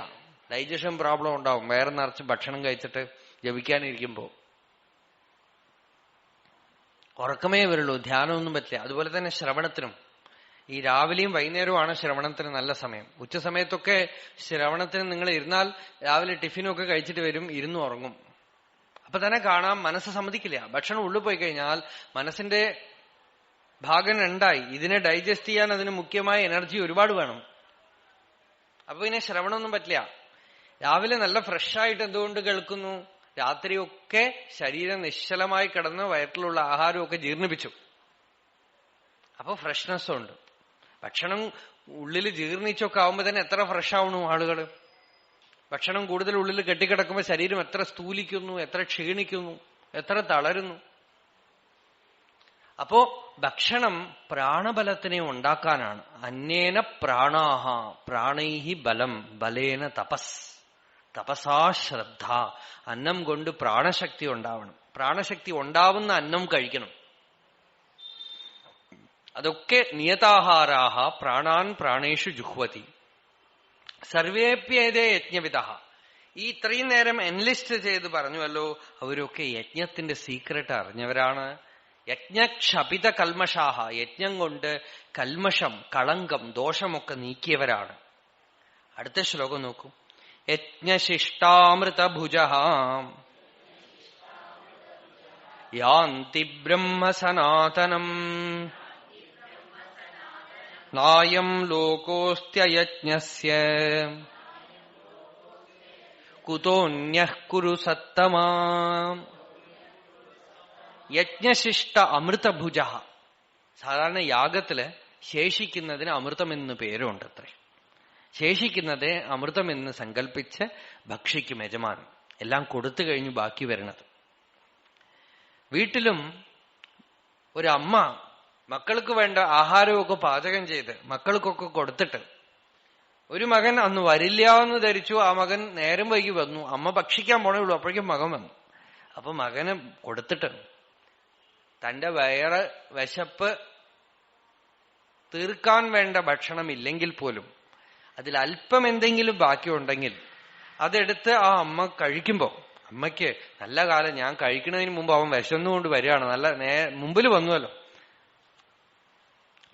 ഡൈജഷൻ പ്രോബ്ലം ഉണ്ടാവും. വയറ് നിറച്ച് ഭക്ഷണം കഴിച്ചിട്ട് ജപിക്കാനിരിക്കുമ്പോ ഉറക്കമേ വരുള്ളൂ, ധ്യാനമൊന്നും പറ്റില്ല. അതുപോലെ തന്നെ ശ്രവണത്തിനും ഈ രാവിലെയും വൈകുന്നേരവുമാണ് ശ്രവണത്തിന് നല്ല സമയം. ഉച്ച സമയത്തൊക്കെ ശ്രവണത്തിന് നിങ്ങൾ ഇരുന്നാൽ രാവിലെ ടിഫിനൊക്കെ കഴിച്ചിട്ട് വരും, ഇരുന്ന് ഉറങ്ങും. അപ്പൊ തന്നെ കാണാം മനസ്സ് സമ്മതിക്കില്ല. ഭക്ഷണം ഉള്ളിൽ പോയി കഴിഞ്ഞാൽ മനസ്സിന്റെ ഭാഗം രണ്ടായി. ഇതിനെ ഡൈജസ്റ്റ് ചെയ്യാൻ അതിന് മുഖ്യമായ എനർജി ഒരുപാട് വേണം. അപ്പൊ പിന്നെ ശ്രവണമൊന്നും പറ്റില്ല. രാവിലെ നല്ല ഫ്രഷായിട്ട് എന്തുകൊണ്ട് കേൾക്കുന്നു? രാത്രിയൊക്കെ ശരീരം നിശ്ചലമായി കിടന്ന് വയറ്റിലുള്ള ആഹാരമൊക്കെ ജീർണിപ്പിച്ചു. അപ്പൊ ഫ്രഷ്നെസ്സും ഉണ്ട്. ഭക്ഷണം ഉള്ളിൽ ജീർണിച്ചൊക്കെ ആവുമ്പോ തന്നെ എത്ര ഫ്രഷ് ആവണു ആളുകള്. ഭക്ഷണം കൂടുതൽ ഉള്ളിൽ കെട്ടിക്കിടക്കുമ്പോ ശരീരം എത്ര സ്ഥൂലിക്കുന്നു, എത്ര ക്ഷീണിക്കുന്നു, എത്ര തളരുന്നു. അപ്പോ ഭക്ഷണം പ്രാണബലത്തിനെ ഉണ്ടാക്കാനാണ്. അന്യേന പ്രാണാഹ പ്രാണൈഹി ബലം ബലേന തപസ് തപസാ ശ്രദ്ധ. അന്നം കൊണ്ട് പ്രാണശക്തി ഉണ്ടാവണം. പ്രാണശക്തി ഉണ്ടാവുന്ന അന്നം കഴിക്കണം. അതൊക്കെ നിയതാഹാരാഹ പ്രാണാൻ പ്രാണേഷു ജുഹ്വതി. സർവേപ്യേതേ യജ്ഞവിദ. ഈ ഇത്രയും നേരം എൻലിസ്റ്റ് ചെയ്ത് പറഞ്ഞുവല്ലോ, അവരൊക്കെ യജ്ഞത്തിന്റെ സീക്രട്ട് അറിഞ്ഞവരാണ്. യജ്ഞക്ഷപിത കൽമഷാഹ. യജ്ഞം കൊണ്ട് കൽമഷം, കളങ്കം, ദോഷമൊക്കെ നീക്കിയവരാണ്. അടുത്ത ശ്ലോകം നോക്കൂ. യജ്ഞശിഷ്ടാമൃതഭുജ യാന്തി ബ്രഹ്മ സനാതനം നായം ലോകോസ്ത്യയജ്ഞസ്യ കുതോന്യഃ കുരു സത്തമാ. യജ്ഞശിഷ്ട അമൃതഭുജ. സാധാരണ യാഗത്തില് ശേഷിക്കുന്നതിന് അമൃതമെന്ന് പേരുണ്ട്. അത്രേ. ശേഷിക്കുന്നത് അമൃതമെന്ന് സങ്കല്പിച്ച് ഭക്ഷിക്കും യജമാനൻ. എല്ലാം കൊടുത്തു കഴിഞ്ഞു ബാക്കി വരണത്. വീട്ടിലും ഒരമ്മ മക്കൾക്ക് വേണ്ട ആഹാരമൊക്കെ പാചകം ചെയ്ത് മക്കൾക്കൊക്കെ കൊടുത്തിട്ട് ഒരു മകൻ അന്ന് വരില്ല എന്ന് ധരിച്ചു. ആ മകൻ നേരം വൈകി വന്നു. അമ്മ ഭക്ഷിക്കാൻ പോണേ ഉള്ളൂ. അപ്പോഴേക്കും മകൻ വന്നു. അപ്പൊ മകന് കൊടുത്തിട്ട് തന്റെ വയറ് വിശപ്പ് തീർക്കാൻ വേണ്ട ഭക്ഷണം ഇല്ലെങ്കിൽ പോലും അതിൽ അല്പം എന്തെങ്കിലും ബാക്കിയുണ്ടെങ്കിൽ അതെടുത്ത് ആ അമ്മ കഴിക്കുമ്പോ അമ്മയ്ക്ക് നല്ല കാലം ഞാൻ കഴിക്കുന്നതിന് മുമ്പ് അവൻ വിശന്നുകൊണ്ട് വരികയാണ്, നല്ല മുമ്പിൽ വന്നുവല്ലോ,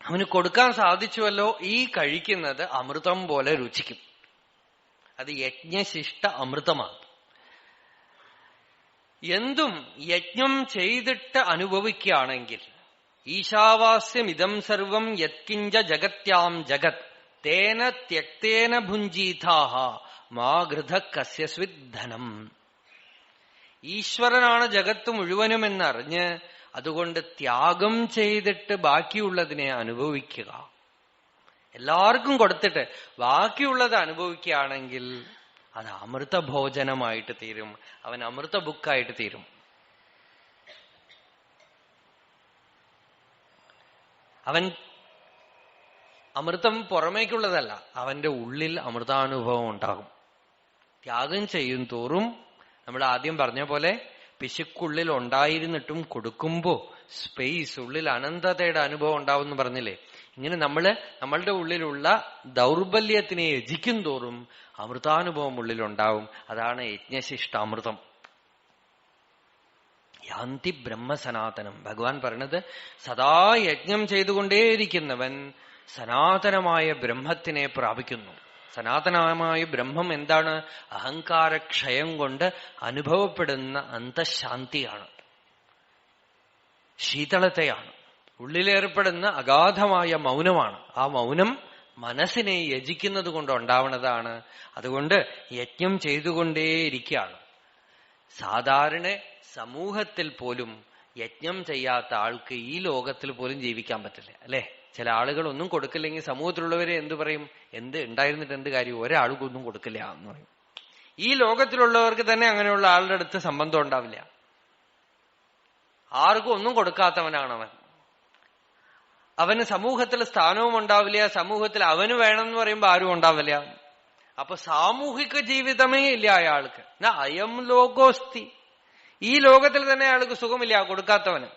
അവന് കൊടുക്കാൻ സാധിച്ചുവല്ലോ, ഈ കഴിക്കുന്നത് അമൃതം പോലെ രുചിക്കും. അത് യജ്ഞശിഷ്ട അമൃതമാണ്. എന്തും യജ്ഞം ചെയ്തിട്ട് അനുഭവിക്കുകയാണെങ്കിൽ ഈശാവാസ്യമിതം സർവം യത്കിഞ്ച ജഗത്യാം ജഗത് തേന ത്യക്തേന ഭുഞ്ജീഥാഹ മാ ഗൃധ കസ്യസ്വിത് ധനം. ഈശ്വരനാണ് ജഗത്ത് മുഴുവനുമെന്നറിഞ്ഞ് അതുകൊണ്ട് ത്യാഗം ചെയ്തിട്ട് ബാക്കിയുള്ളതിനെ അനുഭവിക്കുക. എല്ലാവർക്കും കൊടുത്തിട്ട് ബാക്കിയുള്ളത് അനുഭവിക്കുകയാണെങ്കിൽ അത് അമൃതഭോജനമായിട്ട് തീരും. അവൻ അമൃത ബുക്കായിട്ട് തീരും. അവൻ അമൃതം പുറമേക്കുള്ളതല്ല, അവന്റെ ഉള്ളിൽ അമൃതാനുഭവം ഉണ്ടാകും. ത്യാഗം ചെയ്യും തോറും നമ്മൾ ആദ്യം പറഞ്ഞ പോലെ പിശുക്കുള്ളിൽ ഉണ്ടായിരുന്നിട്ടും കൊടുക്കുമ്പോ സ്പേസ് ഉള്ളിൽ അനന്തതയുടെ അനുഭവം ഉണ്ടാവും എന്ന് പറഞ്ഞില്ലേ. ഇങ്ങനെ നമ്മളുടെ ഉള്ളിലുള്ള ദൗർബല്യത്തിനെ യജിക്കും തോറും അമൃതാനുഭവം ഉള്ളിലുണ്ടാവും. അതാണ് യജ്ഞശിഷ്ടാമൃതം. യാന്തി ബ്രഹ്മസനാതനം. ഭഗവാൻ പറയണത് സദാ യജ്ഞം ചെയ്തുകൊണ്ടേയിരിക്കുന്നവൻ സനാതനമായ ബ്രഹ്മത്തിനെ പ്രാപിക്കുന്നു. സനാതനമായ ബ്രഹ്മം എന്താണ്? അഹങ്കാരക്ഷയം കൊണ്ട് അനുഭവപ്പെടുന്ന അന്തഃശാന്തിയാണ്, ശീതളതയാണ്, ഉള്ളിലേർപ്പെടുന്ന അഗാധമായ മൗനമാണ്. ആ മൗനം മനസ്സിനെ യജിക്കുന്നത് കൊണ്ട് ഉണ്ടാവുന്നതാണ്. അതുകൊണ്ട് യജ്ഞം ചെയ്തുകൊണ്ടേയിരിക്കുകയാണ്. സാധാരണ സമൂഹത്തിൽ പോലും യജ്ഞം ചെയ്യാത്ത ആൾക്ക് ഈ ലോകത്തിൽ പോലും ജീവിക്കാൻ പറ്റില്ല, അല്ലെ? ചില ആളുകൾ ഒന്നും കൊടുക്കില്ലെങ്കിൽ സമൂഹത്തിലുള്ളവരെ എന്തു പറയും? എന്ത് ഉണ്ടായിരുന്നിട്ട് എന്ത് കാര്യം, ഒരാൾക്കൊന്നും കൊടുക്കില്ല എന്ന് പറയും. ഈ ലോകത്തിലുള്ളവർക്ക് തന്നെ അങ്ങനെയുള്ള ആളുടെ അടുത്ത് സംബന്ധം ഉണ്ടാവില്ല. ആർക്കും ഒന്നും കൊടുക്കാത്തവനാണ് അവൻ. അവന് സമൂഹത്തിൽ സ്ഥാനവും ഉണ്ടാവില്ല. സമൂഹത്തിൽ അവന് വേണമെന്ന് പറയുമ്പോ ആരും ഉണ്ടാവില്ല. അപ്പൊ സാമൂഹിക ജീവിതമേ ഇല്ല അയാൾക്ക്. അയം ലോകോസ്തി. ഈ ലോകത്തിൽ തന്നെ അയാൾക്ക് സുഖമില്ല കൊടുക്കാത്തവന്.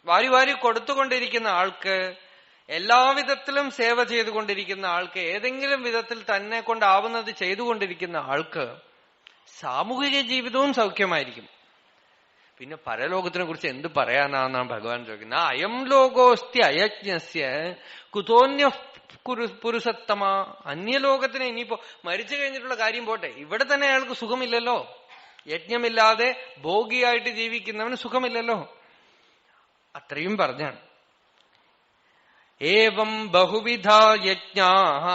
വാരി വാരി കൊടുത്തുകൊണ്ടിരിക്കുന്ന ആൾക്ക്, എല്ലാവിധത്തിലും സേവ ചെയ്തുകൊണ്ടിരിക്കുന്ന ആൾക്ക്, ഏതെങ്കിലും വിധത്തിൽ തന്നെ കൊണ്ടാവുന്നത് ചെയ്തുകൊണ്ടിരിക്കുന്ന ആൾക്ക് സാമൂഹിക ജീവിതവും സൗഖ്യമായിരിക്കും. പിന്നെ പരലോകത്തിനെ കുറിച്ച് എന്ത് പറയാനാന്നാണ് ഭഗവാൻ ചോദിക്കുന്നത്. അയം ലോകോസ്തി അയജ്ഞസ്യ കുതോന്യ പുരുഷത്തമ. അന്യലോകത്തിന് ഇനിയിപ്പോ മരിച്ചു കഴിഞ്ഞിട്ടുള്ള കാര്യം പോട്ടെ, ഇവിടെ തന്നെ അയാൾക്ക് സുഖമില്ലല്ലോ. യജ്ഞമില്ലാതെ ഭോഗിയായിട്ട് ജീവിക്കുന്നവന് സുഖമില്ലല്ലോ. അത്രയും പറഞ്ഞാണ്. ഏവം ബഹുവിധ യജ്ഞാഃ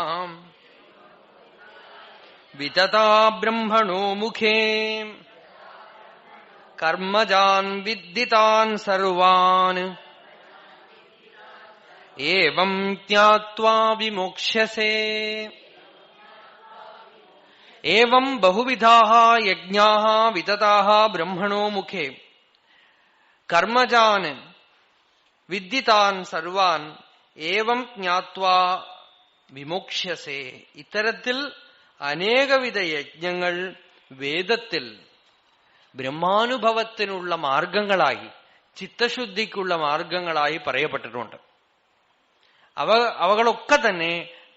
വിതതാ ബ്രഹ്മണോ മുഖേ കർമ്മജാൻ വിദ്ദിതാൻ സർവാൻ ഏവം ജ്ഞാത്വാ വിമോക്ഷ്യസേ. ഏവം ബഹുവിധാഃ യജ്ഞാഃ വിതതാഃ ബ്രഹ്മണോ മുഖേ കർമ്മജാൻ വിദ്ദിതാൻ സർവാൻ ഏവം ജ്ഞാത്വാ വിമോക്ഷ്യസേ. ഇത്തരത്തിൽ അനേകവിധ യജ്ഞങ്ങൾ വേദത്തിൽ ബ്രഹ്മാനുഭവത്തിനുള്ള മാർഗങ്ങളായി, ചിത്തശുദ്ധിക്കുള്ള മാർഗങ്ങളായി പറയപ്പെട്ടിട്ടുണ്ട്. അവകളൊക്കെ തന്നെ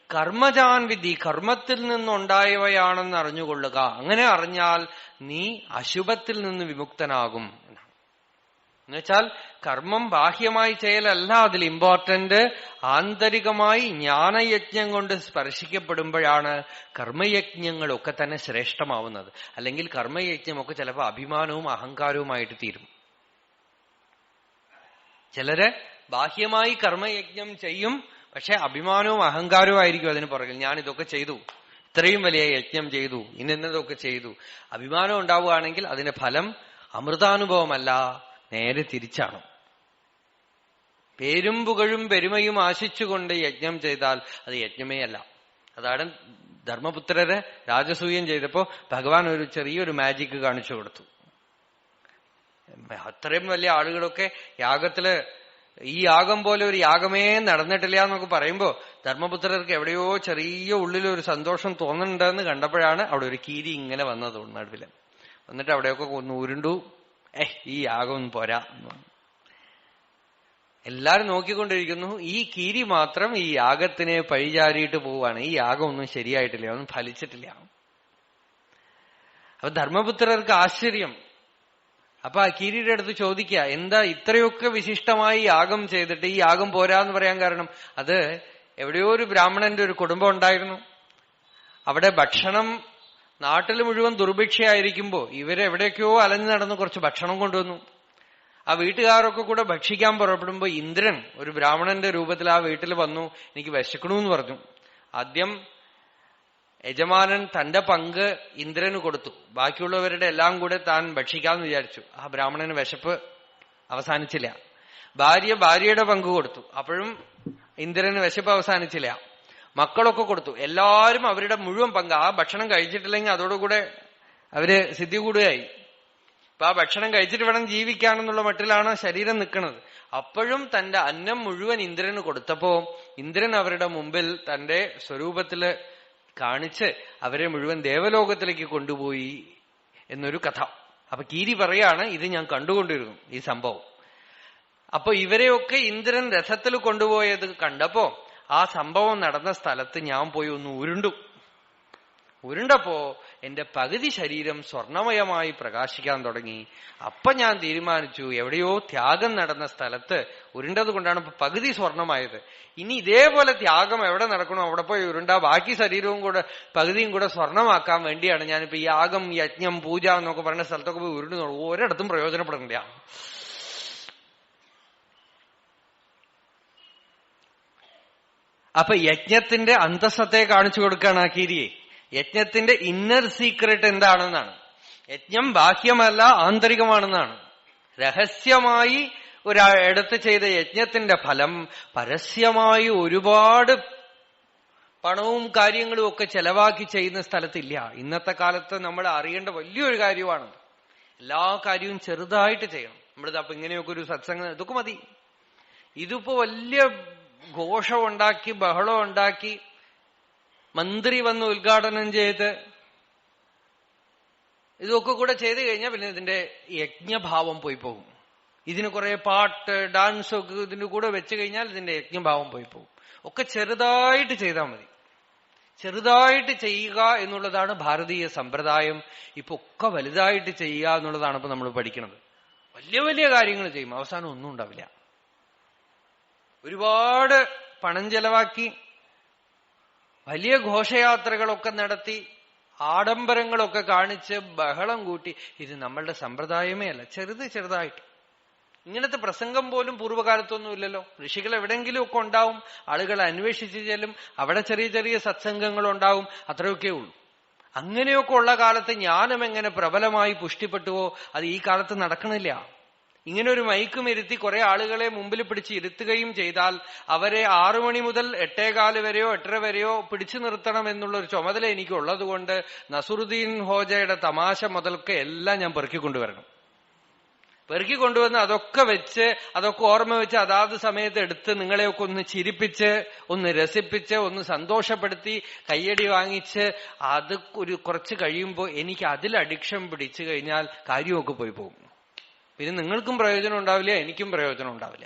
കർമ്മജാൻ വിധി, കർമ്മത്തിൽ നിന്നുണ്ടായവയാണെന്ന് അറിഞ്ഞുകൊള്ളുക. അങ്ങനെ അറിഞ്ഞാൽ നീ അശുഭത്തിൽ നിന്ന് വിമുക്തനാകും. എന്നുവെച്ചാൽ കർമ്മം ബാഹ്യമായി ചെയ്യലല്ല അതിൽ ഇമ്പോർട്ടന്റ്. ആന്തരികമായി ജ്ഞാനയജ്ഞം കൊണ്ട് സ്പർശിക്കപ്പെടുമ്പോഴാണ് കർമ്മയജ്ഞങ്ങളൊക്കെ തന്നെ ശ്രേഷ്ഠമാവുന്നത്. അല്ലെങ്കിൽ കർമ്മയജ്ഞമൊക്കെ ചിലപ്പോൾ അഭിമാനവും അഹങ്കാരവുമായിട്ട് തീരും. ചിലര് ബാഹ്യമായി കർമ്മയജ്ഞം ചെയ്യും, പക്ഷെ അഭിമാനവും അഹങ്കാരവും ആയിരിക്കും അതിന് പുറകിൽ. ഞാൻ ഇതൊക്കെ ചെയ്തു, ഇത്രയും വലിയ യജ്ഞം ചെയ്തു, ഇന്നതൊക്കെ ചെയ്തു. അഭിമാനം ഉണ്ടാവുകയാണെങ്കിൽ അതിന്റെ ഫലം അമൃതാനുഭവമല്ല, നേരെ തിരിച്ചാണ്. പേരും പുകഴും പെരുമയും ആശിച്ചുകൊണ്ട് യജ്ഞം ചെയ്താൽ അത് യജ്ഞമേ അല്ല. അതാണ് ധർമ്മപുത്രരെ രാജസൂയം ചെയ്തപ്പോ ഭഗവാൻ ഒരു ചെറിയൊരു മാജിക് കാണിച്ചു കൊടുത്തു. അത്രയും വലിയ ആളുകളൊക്കെ യാഗത്തില് ഈ യാഗം പോലെ ഒരു യാഗമേ നടന്നിട്ടില്ല എന്നൊക്കെ പറയുമ്പോ ധർമ്മപുത്രർക്ക് എവിടെയോ ചെറിയ ഉള്ളിലൊരു സന്തോഷം തോന്നുന്നുണ്ടെന്ന് കണ്ടപ്പോഴാണ് അവിടെ ഒരു കീരി ഇങ്ങനെ വന്നത് നടുവില്. എന്നിട്ട് അവിടെയൊക്കെ ഒന്ന് ഉരുണ്ടു. ഈ യാഗം ഒന്നും പോരാ. എല്ലാരും നോക്കിക്കൊണ്ടിരിക്കുന്നു. ഈ കീരി മാത്രം ഈ യാഗത്തിനെ പഴിചാരിയിട്ട് പോവാണ്. ഈ യാഗം ഒന്നും ശരിയായിട്ടില്ല, ഒന്നും ഫലിച്ചിട്ടില്ല. അപ്പൊ ധർമ്മപുത്രർക്ക് ആശ്ചര്യം. അപ്പൊ ആ കീരിയുടെ അടുത്ത് ചോദിക്കുക, എന്താ ഇത്രയൊക്കെ വിശിഷ്ടമായി യാഗം ചെയ്തിട്ട് ഈ യാഗം പോരാന്ന് പറയാൻ കാരണം? അത് എവിടെയോ ഒരു ബ്രാഹ്മണന്റെ ഒരു കുടുംബം ഉണ്ടായിരുന്നു. അവിടെ ഭക്ഷണം നാട്ടിൽ മുഴുവൻ ദുർഭിക്ഷയായിരിക്കുമ്പോ ഇവരെവിടേക്കോ അലഞ്ഞു നടന്ന് കുറച്ച് ഭക്ഷണം കൊണ്ടുവന്നു. ആ വീട്ടുകാരൊക്കെ കൂടെ ഭക്ഷിക്കാൻ പുറപ്പെടുമ്പോ ഇന്ദ്രൻ ഒരു ബ്രാഹ്മണന്റെ രൂപത്തിൽ ആ വീട്ടിൽ വന്നു. എനിക്ക് വിശക്കണമെന്ന് പറഞ്ഞു. ആദ്യം യജമാനൻ തന്റെ പങ്ക് ഇന്ദ്രന് കൊടുത്തു. ബാക്കിയുള്ളവരുടെ എല്ലാം കൂടെ താൻ ഭക്ഷിക്കാന്ന് വിചാരിച്ചു. ആ ബ്രാഹ്മണന് വിശപ്പ് അവസാനിച്ചില്ല. ഭാര്യയുടെ പങ്ക് കൊടുത്തു. അപ്പോഴും ഇന്ദ്രന് വിശപ്പ് അവസാനിച്ചില്ല. മക്കളൊക്കെ കൊടുത്തു. എല്ലാവരും അവരുടെ മുഴുവൻ പങ്ക്. ആ ഭക്ഷണം കഴിച്ചിട്ടില്ലെങ്കിൽ അതോടുകൂടെ അവര് സിദ്ധി കൂടുകയായി. ഇപ്പൊ ആ ഭക്ഷണം കഴിച്ചിട്ട് വേണം ജീവിക്കാനെന്നുള്ള മട്ടിലാണ് ശരീരം നിൽക്കുന്നത്. അപ്പോഴും തന്റെ അന്നം മുഴുവൻ ഇന്ദ്രന് കൊടുത്തപ്പോ ഇന്ദ്രൻ അവരുടെ മുമ്പിൽ തന്റെ സ്വരൂപത്തില് കാണിച്ച് അവരെ മുഴുവൻ ദേവലോകത്തിലേക്ക് കൊണ്ടുപോയി എന്നൊരു കഥ. അപ്പൊ കീരി പറയാണ്, ഇത് ഞാൻ കണ്ടുകൊണ്ടിരുന്നു ഈ സംഭവം. അപ്പൊ ഇവരെയൊക്കെ ഇന്ദ്രൻ രഥത്തിൽ കൊണ്ടുപോയത് കണ്ടപ്പോ ആ സംഭവം നടന്ന സ്ഥലത്ത് ഞാൻ പോയി ഒന്ന് ഉരുണ്ടപ്പോ എന്റെ പകുതി ശരീരം സ്വർണമയമായി പ്രകാശിക്കാൻ തുടങ്ങി. അപ്പൊ ഞാൻ തീരുമാനിച്ചു, എവിടെയോ ത്യാഗം നടന്ന സ്ഥലത്ത് ഉരുണ്ടത് കൊണ്ടാണ് ഇപ്പൊ പകുതി സ്വർണമായത്. ഇനി ഇതേപോലെ ത്യാഗം എവിടെ നടക്കണോ അവിടെ പോയി ഉരുണ്ട ബാക്കി ശരീരവും കൂടെ പകുതിയും കൂടെ സ്വർണമാക്കാൻ വേണ്ടിയാണ് ഞാനിപ്പോ ഈ യാഗം, യജ്ഞം, പൂജ എന്നൊക്കെ പറഞ്ഞ സ്ഥലത്തൊക്കെ പോയി ഉരുണ്ട്. ഒരിടത്തും പ്രയോജനപ്പെടുന്നില്ല. അപ്പൊ യജ്ഞത്തിന്റെ അന്തസ്സത്തെ കാണിച്ചു കൊടുക്കുകയാണ് ആ കീരിയെ. യജ്ഞത്തിന്റെ ഇന്നർ സീക്രട്ട് എന്താണെന്നാണ്. യജ്ഞം ബാഹ്യമല്ല, ആന്തരികമാണെന്നാണ്. രഹസ്യമായി ഒരിടത്ത് ചെയ്ത യജ്ഞത്തിന്റെ ഫലം പരസ്യമായി ഒരുപാട് പണവും കാര്യങ്ങളും ഒക്കെ ചെലവാക്കി ചെയ്യുന്ന സ്ഥലത്തില്ല. ഇന്നത്തെ കാലത്ത് നമ്മൾ അറിയേണ്ട വലിയൊരു കാര്യമാണ്. എല്ലാ കാര്യവും ചെറുതായിട്ട് ചെയ്യണം. നമ്മളിതപ്പൊ ഇങ്ങനെയൊക്കെ ഒരു സത്സംഗം ഇതൊക്കെ മതി. ഇതിപ്പോ വലിയ ഘോഷം ഉണ്ടാക്കി ബഹളം ഉണ്ടാക്കി മന്ത്രി വന്ന് ഉദ്ഘാടനം ചെയ്ത് ഇതൊക്കെ കൂടെ ചെയ്തു കഴിഞ്ഞാൽ പിന്നെ ഇതിന്റെ യജ്ഞഭാവം പോയി പോകും. ഇതിന് കുറെ പാട്ട്, ഡാൻസ് ഒക്കെ ഇതിന്റെ കൂടെ വെച്ച് കഴിഞ്ഞാൽ ഇതിന്റെ യജ്ഞഭാവം പോയി പോകും. ഒക്കെ ചെറുതായിട്ട് ചെയ്താൽ മതി. ചെറുതായിട്ട് ചെയ്യുക എന്നുള്ളതാണ് ഭാരതീയ സമ്പ്രദായം. ഇപ്പൊ ഒക്കെ വലുതായിട്ട് ചെയ്യുക എന്നുള്ളതാണ് ഇപ്പൊ നമ്മൾ പഠിക്കുന്നത്. വലിയ വലിയ കാര്യങ്ങൾ ചെയ്യും, അവസാനം ഒന്നും ഉണ്ടാവില്ല. ഒരുപാട് പണം ചെലവാക്കി വലിയ ഘോഷയാത്രകളൊക്കെ നടത്തി ആഡംബരങ്ങളൊക്കെ കാണിച്ച് ബഹളം കൂട്ടി. ഇത് നമ്മളുടെ സമ്പ്രദായമേ അല്ല. ചെറുതായിട്ട് ഇങ്ങനത്തെ പ്രസംഗം പോലും പൂർവ്വകാലത്തൊന്നും ഇല്ലല്ലോ. ഋഷികൾ എവിടെയെങ്കിലും ഒക്കെ ഉണ്ടാവും, ആളുകൾ അന്വേഷിച്ച് ചെല്ലും, അവിടെ ചെറിയ ചെറിയ സത്സംഗങ്ങൾ ഉണ്ടാവും, അത്രയൊക്കെ ഉള്ളൂ. അങ്ങനെയൊക്കെ ഉള്ള കാലത്ത് ജ്ഞാനം എങ്ങനെ പ്രബലമായി പുഷ്ടിപ്പെട്ടുവോ അത് ഈ കാലത്ത് നടക്കണില്ല. ഇങ്ങനെ ഒരു മൈക്കും ഇരുത്തി കുറെ ആളുകളെ മുമ്പിൽ പിടിച്ച് ഇരുത്തുകയും ചെയ്താൽ അവരെ 6 മണി മുതൽ 8:15 വരെയോ 8:30 വരെയോ പിടിച്ചു നിർത്തണം എന്നുള്ളൊരു ചുമതല എനിക്കുള്ളത് കൊണ്ട് നസറുദ്ദീൻ ഹോജയുടെ തമാശ മുതൽക്ക് എല്ലാം ഞാൻ പെറുക്കിക്കൊണ്ടുവരണം. പെറുക്കിക്കൊണ്ടുവന്ന് അതൊക്കെ വെച്ച് അതൊക്കെ ഓർമ്മ വെച്ച് അതാത് സമയത്ത് എടുത്ത് നിങ്ങളെയൊക്കെ ഒന്ന് ചിരിപ്പിച്ച് ഒന്ന് രസിപ്പിച്ച് ഒന്ന് സന്തോഷപ്പെടുത്തി കയ്യടി വാങ്ങിച്ച് അത് കുറച്ച് കഴിയുമ്പോൾ എനിക്ക് അതിൽ അഡിക്ഷൻ പിടിച്ചു കഴിഞ്ഞാൽ കാര്യമൊക്കെ പോയി പോകും. പിന്നെ നിങ്ങൾക്കും പ്രയോജനം ഉണ്ടാവില്ല, എനിക്കും പ്രയോജനം ഉണ്ടാവില്ല.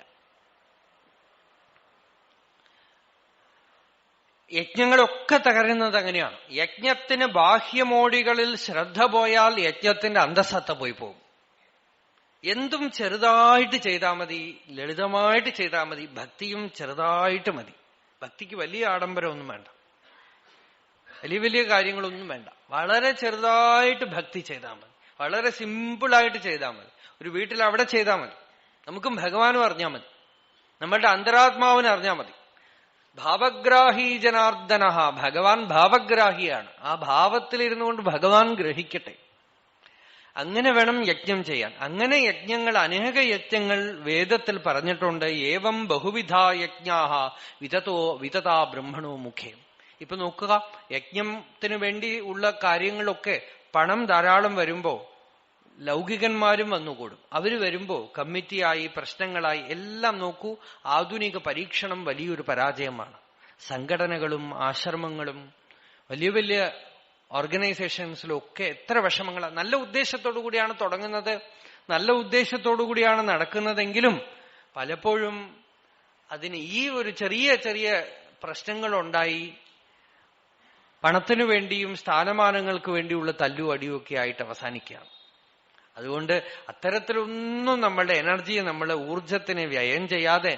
യജ്ഞങ്ങളൊക്കെ തകരുന്നത് അങ്ങനെയാണ്. യജ്ഞത്തിന് ബാഹ്യമോടികളിൽ ശ്രദ്ധ പോയാൽ യജ്ഞത്തിന്റെ അന്തസ്സത്ത പോയി പോകും. എന്തും ചെറുതായിട്ട് ചെയ്താൽ മതി, ലളിതമായിട്ട് ചെയ്താൽ മതി. ഭക്തിയും ചെറുതായിട്ട് മതി. ഭക്തിക്ക് വലിയ ആഡംബരമൊന്നും വേണ്ട, വലിയ വലിയ കാര്യങ്ങളൊന്നും വേണ്ട. വളരെ ചെറുതായിട്ട് ഭക്തി ചെയ്താൽ മതി, വളരെ സിമ്പിളായിട്ട് ചെയ്താൽ മതി. ഒരു വീട്ടിൽ അവിടെ ചെയ്താൽ മതി, നമുക്കും ഭഗവാനും അറിഞ്ഞാൽ മതി. നമ്മളുടെ അന്തരാത്മാവിനെ അറിഞ്ഞാൽ മതി. ഭാവഗ്രാഹി ജനാർദ്ദന, ഭഗവാൻ ഭാവഗ്രാഹിയാണ്. ആ ഭാവത്തിലിരുന്നു കൊണ്ട് ഭഗവാൻ ഗ്രഹിക്കട്ടെ. അങ്ങനെ വേണം യജ്ഞം ചെയ്യാൻ. അങ്ങനെ യജ്ഞങ്ങൾ, അനേക യജ്ഞങ്ങൾ വേദത്തിൽ പറഞ്ഞിട്ടുണ്ട്. ഏവം ബഹുവിധാ യജ്ഞാഹ വിതതാ ബ്രഹ്മണോ മുഖേ. ഇപ്പൊ നോക്കുക, യജ്ഞത്തിന് വേണ്ടി ഉള്ള കാര്യങ്ങളൊക്കെ പണം ധാരാളം വരുമ്പോ ലൗകികന്മാരും വന്നുകൂടും. അവര് വരുമ്പോ കമ്മിറ്റിയായി, പ്രശ്നങ്ങളായി എല്ലാം നോക്കൂ. ആധുനിക പരീക്ഷണം വലിയൊരു പരാജയമാണ്. സംഘടനകളും ആശ്രമങ്ങളും വലിയ വലിയ ഓർഗനൈസേഷൻസിലൊക്കെ എത്ര വിഷമങ്ങളാണ്. നല്ല ഉദ്ദേശത്തോടു കൂടിയാണ് തുടങ്ങുന്നത്, നല്ല ഉദ്ദേശത്തോടു കൂടിയാണ് നടക്കുന്നതെങ്കിലും പലപ്പോഴും അതിന് ഈ ഒരു ചെറിയ ചെറിയ പ്രശ്നങ്ങളുണ്ടായി പണത്തിനു വേണ്ടിയും സ്ഥാനമാനങ്ങൾക്ക് വേണ്ടിയുള്ള തല്ലും അടിയൊക്കെ ആയിട്ട് അവസാനിക്കുകയാണ്. അതുകൊണ്ട് അത്തരത്തിലൊന്നും നമ്മളുടെ എനർജിയെ, നമ്മളെ ഊർജത്തിനെ വ്യയം ചെയ്യാതെ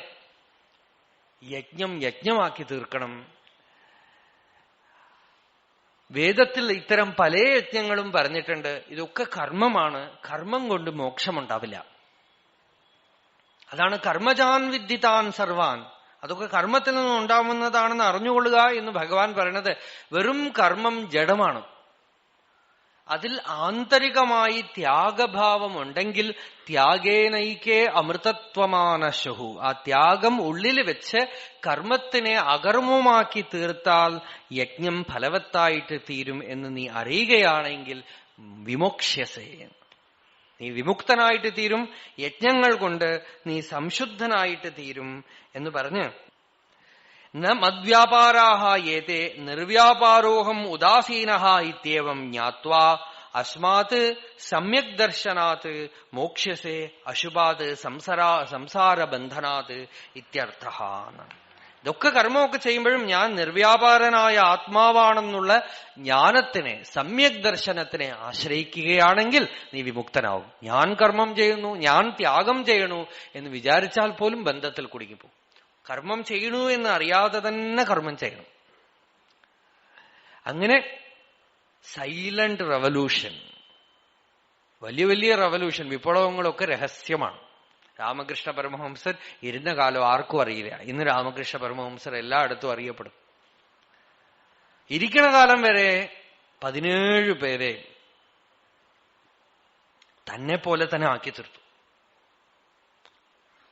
യജ്ഞമാക്കി തീർക്കണം. വേദത്തിൽ ഇത്തരം പല യജ്ഞങ്ങളും പറഞ്ഞിട്ടുണ്ട്. ഇതൊക്കെ കർമ്മമാണ്. കർമ്മം കൊണ്ട് മോക്ഷമുണ്ടാവില്ല. അതാണ് കർമ്മജാൻ വിദ്ധിതാൻ സർവാൻ. അതൊക്കെ കർമ്മത്തിൽ നിന്നും ഉണ്ടാവുന്നതാണെന്ന് അറിഞ്ഞുകൊള്ളുക എന്ന് ഭഗവാൻ പറയണത്. വെറും കർമ്മം ജഡമാണ്. അതിൽ ആന്തരികമായി ത്യാഗഭാവം ഉണ്ടെങ്കിൽ ത്യാഗേനൈകേ അമൃതത്വമാനശുഹു. ആ ത്യാഗം ഉള്ളിൽ വെച്ച് കർമ്മത്തിനെ അകർമ്മമാക്കി തീർത്താൽ യജ്ഞം ഫലവത്തായിട്ട് തീരും എന്ന് നീ അറിയുകയാണെങ്കിൽ വിമോക്ഷ്യസേ, നീ വിമുക്തനായിട്ട് തീരും. യജ്ഞങ്ങൾ കൊണ്ട് നീ സംശുദ്ധനായിട്ട് തീരും എന്ന് പറഞ്ഞ് ന മദ്വ്യാപാരാഹ യേതേ നിർവ്യാപാരോഹം ഉദാസീനഃ ഇത്യേവം ജ്ഞാത്വാ അസ്മാത് സമ്യക് ദർശനാത് മോക്ഷ്യസേ അശുഭാത് സംസാരബന്ധനാത് ഇത്യർത്ഥഃ. ഇതൊക്കെ കർമ്മമൊക്കെ ചെയ്യുമ്പോഴും ഞാൻ നിർവ്യാപാരനായ ആത്മാവാണെന്നുള്ള ജ്ഞാനത്തിനെ, സമ്യക് ദർശനത്തിനെ ആശ്രയിക്കുകയാണെങ്കിൽ നീ വിമുക്തനാവും. ഞാൻ കർമ്മം ചെയ്യുന്നു, ഞാൻ ത്യാഗം ചെയ്യണു എന്ന് വിചാരിച്ചാൽ പോലും ബന്ധത്തിൽ കുടുങ്ങിപ്പോകും. കർമ്മം ചെയ്യണു എന്ന് അറിയാതെ തന്നെ കർമ്മം ചെയ്യണം. അങ്ങനെ സൈലന്റ് റവല്യൂഷൻ, വലിയ വലിയ റവല്യൂഷൻ, വിപ്ലവങ്ങളൊക്കെ രഹസ്യമാണ്. രാമകൃഷ്ണ പരമഹംസർ ഇരുന്ന കാലം ആർക്കും അറിയില്ല. ഇന്ന് രാമകൃഷ്ണ പരമഹംസർ എല്ലായിടത്തും അറിയപ്പെടും. ഇരിക്കണ കാലം വരെ 17 പേരെ തന്നെ പോലെ തന്നെ ആക്കി തീർത്തു.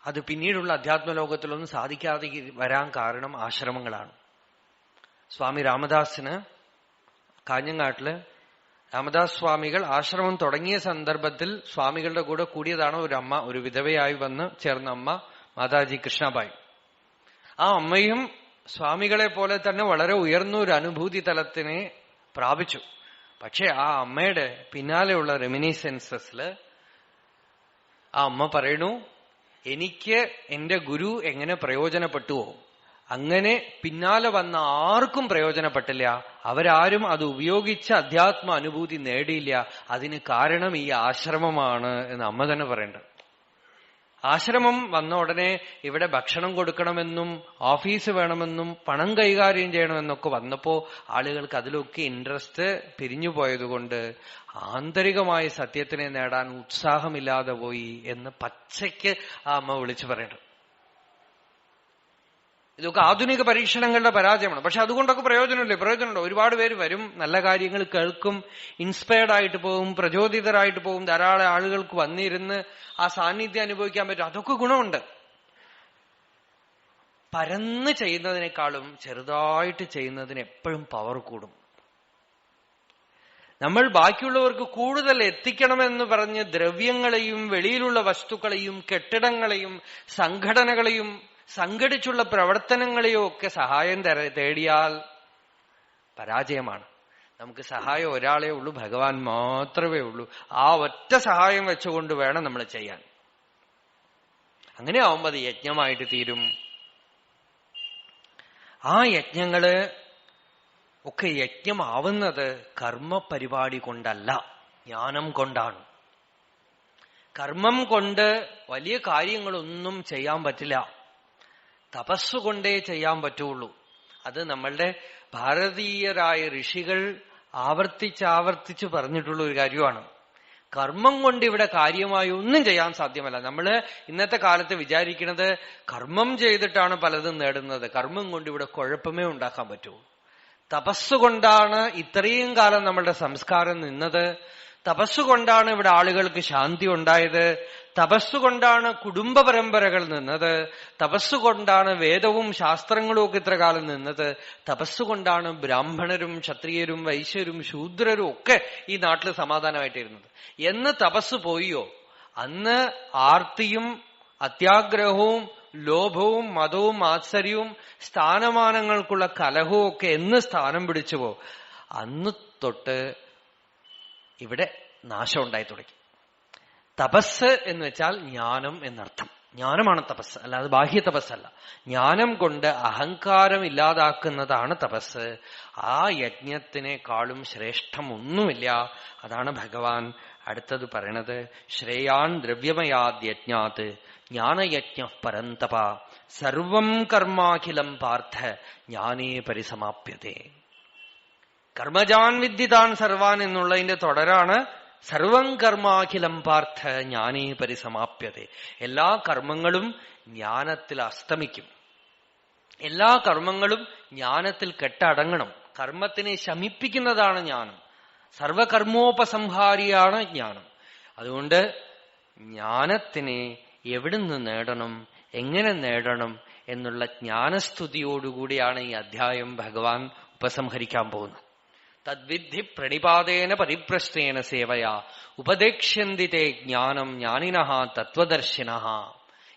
അത് പിന്നീടുള്ള അധ്യാത്മലോകത്തിലൊന്നും സാധിക്കാതെ വരാൻ കാരണം ആശ്രമങ്ങളാണ്. സ്വാമി രാമദാസിന് കാഞ്ഞങ്ങാട്ടില് രാമദാസ് സ്വാമികൾ ആശ്രമം തുടങ്ങിയ സന്ദർഭത്തിൽ സ്വാമികളുടെ കൂടെ കൂടിയതാണ് ഒരു അമ്മ, ഒരു വിധവയായി വന്ന് ചേർന്ന അമ്മ, മാതാജി കൃഷ്ണബായി. ആ അമ്മയും സ്വാമികളെ പോലെ തന്നെ വളരെ ഉയർന്ന ഒരു അനുഭൂതി തലത്തിനെ പ്രാപിച്ചു. പക്ഷെ ആ അമ്മയുടെ പിന്നാലെയുള്ള റെമിനിസെൻസസില് ആ അമ്മ പറയണു, എനിക്ക് എന്റെ ഗുരു എങ്ങനെ പ്രയോജനപ്പെട്ടുവോ അങ്ങനെ പിന്നാലെ വന്ന ആർക്കും പ്രയോജനപ്പെട്ടില്ല. അവരാരും അത് ഉപയോഗിച്ച് അധ്യാത്മ അനുഭൂതി നേടിയില്ല. അതിന് കാരണം ഈ ആശ്രമമാണ് എന്ന് അമ്മ തന്നെ പറയണ്ട. ആശ്രമം വന്ന ഉടനെ ഇവിടെ ഭക്ഷണം കൊടുക്കണമെന്നും ഓഫീസ് വേണമെന്നും പണം കൈകാര്യം ചെയ്യണമെന്നൊക്കെ വന്നപ്പോ ആളുകൾക്ക് അതിലൊക്കെ ഇൻട്രസ്റ്റ് പിരിഞ്ഞുപോയതുകൊണ്ട് ആന്തരികമായ സത്യത്തിനെ നേടാൻ ഉത്സാഹമില്ലാതെ പോയി എന്ന് പച്ചയ്ക്ക് ആ അമ്മ വിളിച്ചു പറയണം. ഇതൊക്കെ ആധുനിക പരീക്ഷണങ്ങളുടെ പരാജയമാണ്. പക്ഷെ അതുകൊണ്ടൊക്കെ പ്രയോജനമുണ്ടോ? ഒരുപാട് പേര് വരും, നല്ല കാര്യങ്ങൾ കേൾക്കും, ഇൻസ്പയർഡ് ആയിട്ട് പോകും, പ്രചോദിതരായിട്ട് പോകും. ധാരാളം ആളുകൾക്ക് വന്നിരുന്ന് ആ സാന്നിധ്യം അനുഭവിക്കാൻ പറ്റും. അതൊക്കെ ഗുണമുണ്ട്. പരന്ന് ചെയ്യുന്നതിനേക്കാളും ചെറുതായിട്ട് ചെയ്യുന്നതിന് എപ്പോഴും പവർ കൂടും. നമ്മൾ ബാക്കിയുള്ളവർക്ക് കൂടുതൽ എത്തിക്കണമെന്ന് പറഞ്ഞ് ദ്രവ്യങ്ങളെയും വെളിയിലുള്ള വസ്തുക്കളെയും കെട്ടിടങ്ങളെയും സംഘടനകളെയും സംഘടിച്ചുള്ള പ്രവർത്തനങ്ങളെയോ ഒക്കെ സഹായം തേടിയാൽ പരാജയമാണ്. നമുക്ക് സഹായം ഒരാളേ ഉള്ളൂ, ഭഗവാൻ മാത്രമേ ഉള്ളൂ. ആ ഒറ്റ സഹായം വെച്ചുകൊണ്ട് വേണം നമ്മൾ ചെയ്യാൻ. അങ്ങനെ ആവുമ്പോൾ അത് യജ്ഞമായിട്ട് തീരും. ആ യജ്ഞങ്ങള് ഒക്കെ യജ്ഞമാവുന്നത് കർമ്മ പരിപാടി കൊണ്ടല്ല, ജ്ഞാനം കൊണ്ടാണ്. കർമ്മം കൊണ്ട് വലിയ കാര്യങ്ങളൊന്നും ചെയ്യാൻ പറ്റില്ല. തപസ്സുകൊണ്ടേ ചെയ്യാൻ പറ്റുള്ളൂ. അത് നമ്മളുടെ ഭാരതീയരായ ഋഷികൾ ആവർത്തിച്ച് പറഞ്ഞിട്ടുള്ള ഒരു കാര്യമാണ്. കർമ്മം കൊണ്ട് ഇവിടെ കാര്യമായി ഒന്നും ചെയ്യാൻ സാധ്യമല്ല. നമ്മള് ഇന്നത്തെ കാലത്ത് വിചാരിക്കുന്നത് കർമ്മം ചെയ്തിട്ടാണ് പലതും നേടുന്നത്. കർമ്മം കൊണ്ട് ഇവിടെ കുഴപ്പമേ ഉണ്ടാക്കാൻ പറ്റൂ. തപസ്സുകൊണ്ടാണ് ഇത്രയും കാലം നമ്മളുടെ സംസ്കാരം നിന്നത്. തപസ്സുകൊണ്ടാണ് ഇവിടെ ആളുകൾക്ക് ശാന്തി ഉണ്ടായത്. തപസ്സുകൊണ്ടാണ് കുടുംബ പരമ്പരകൾ നിന്നത്. തപസ്സുകൊണ്ടാണ് വേദവും ശാസ്ത്രങ്ങളും ഒക്കെ ഇത്ര കാലം നിന്നത്. തപസ്സുകൊണ്ടാണ് ബ്രാഹ്മണരും ക്ഷത്രിയരും വൈശ്യരും ശൂദ്രരും ഒക്കെ ഈ നാട്ടിൽ സമാധാനമായിട്ടിരുന്നത്. എന്ന് തപസ് പോയോ അന്ന് ആർത്തിയും അത്യാഗ്രഹവും ലോഭവും മതവും മാത്സര്യവും സ്ഥാനമാനങ്ങൾക്കുള്ള കലഹവും ഒക്കെ എന്ന് സ്ഥാനം പിടിച്ചുവോ അന്ന് തൊട്ട് ഇവിടെ നാശം ഉണ്ടായി തുടങ്ങി. തപസ് എന്ന് വെച്ചാൽ ജ്ഞാനം എന്നർത്ഥം. ജ്ഞാനമാണ് തപസ്, അല്ലാതെ ബാഹ്യ തപസ്സല്ല. ജ്ഞാനം കൊണ്ട് അഹങ്കാരം ഇല്ലാതാക്കുന്നതാണ് തപസ്. ആ യജ്ഞത്തിനേക്കാളും ശ്രേഷ്ഠം ഒന്നുമില്ല. അതാണ് ഭഗവാൻ അടുത്തത് പറയണത്. ശ്രേയാൻ ദ്രവ്യമയാദ്യജ്ഞാത് ജ്ഞാനയജ്ഞ പരന്തപ സർവം കർമാഖിലം പാർത്ഥ ജ്ഞാനേ പരിസമാപ്യതേ. കർമ്മജാൻ വിദ്ധിതാൻ സർവാൻ എന്നുള്ളതിന്റെ തുടരാണ് സർവം കർമാഖിലം പാർത്ഥ ജ്ഞാനേ പരിസമാപ്യതേ. എല്ലാ കർമ്മങ്ങളും ജ്ഞാനത്തിൽ അസ്തമിക്കും. എല്ലാ കർമ്മങ്ങളും ജ്ഞാനത്തിൽ കെട്ടടങ്ങണം. കർമ്മത്തിനെ ശമിപ്പിക്കുന്നതാണ് ജ്ഞാനം. സർവകർമ്മോപസംഹാരിയാണ് ജ്ഞാനം. അതുകൊണ്ട് ജ്ഞാനത്തിനെ എവിടുന്ന് നേടണം, എങ്ങനെ നേടണം എന്നുള്ള ജ്ഞാനസ്തുതിയോടുകൂടിയാണ് ഈ അധ്യായം ഭഗവാൻ ഉപസംഹരിക്കാൻ പോകുന്നത്. തദ്വിദ്ധി പ്രണിപാതേന പരിപ്രശ്നേന സേവയാ ഉപദേക്ഷ്യന്തി തേ ജ്ഞാനം ജ്ഞാനിനഃ തത്വദർശിനഃ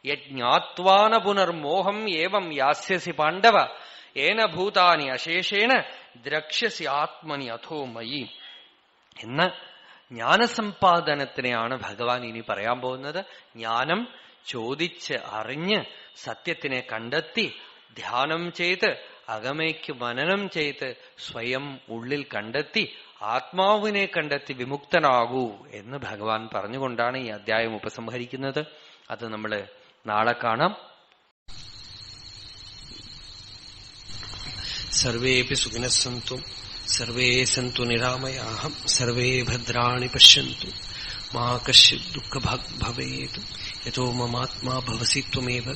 യജ്ഞാത്വാന പുനർമോഹം ഏവം യാസ്യസി പാണ്ഡവ ഏന ഭൂതാനി അശേഷേണ ദ്രക്ഷ്യസി ആത്മനി അഥോ മയി എന്ന ജ്ഞാനസമ്പാദനത്തിനെയാണ് ഭഗവാൻ ഇനി പറയാൻ പോകുന്നത്. ജ്ഞാനം ചോദിച്ച് അറിഞ്ഞ് സത്യത്തിനെ കണ്ടെത്തി ധ്യാനം ചെയ്ത് അകമയ്ക്ക് മനനം ചെയ്ത് സ്വയം ഉള്ളിൽ കണ്ടെത്തി ആത്മാവിനെ കണ്ടെത്തി വിമുക്തനാകൂ എന്ന് ഭഗവാൻ പറഞ്ഞുകൊണ്ടാണ് ഈ അധ്യായം ഉപസംഹരിക്കുന്നത്. അത് നമ്മള് നാളെ കാണാം. സർവേപി സുഖിനഃ സന്തു സർവേ സന്തു നിരാമയാഃ സർവേ ഭദ്രാണി പശ്യന്തു മാ കശ്ചിത് ദുഃഖഭാഗ് ഭവേത് യതോ മമാത്മാ ഭവസി ത്വമേവ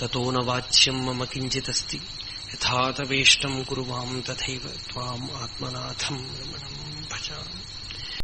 തതോ ന വാച്യം മമ കിഞ്ചിദസ്തി യഥാ തവേഷ്ടം കുരു മാം തഥൈവ ത്വാം ആത്മനാഥം രമണം ഭജാമി.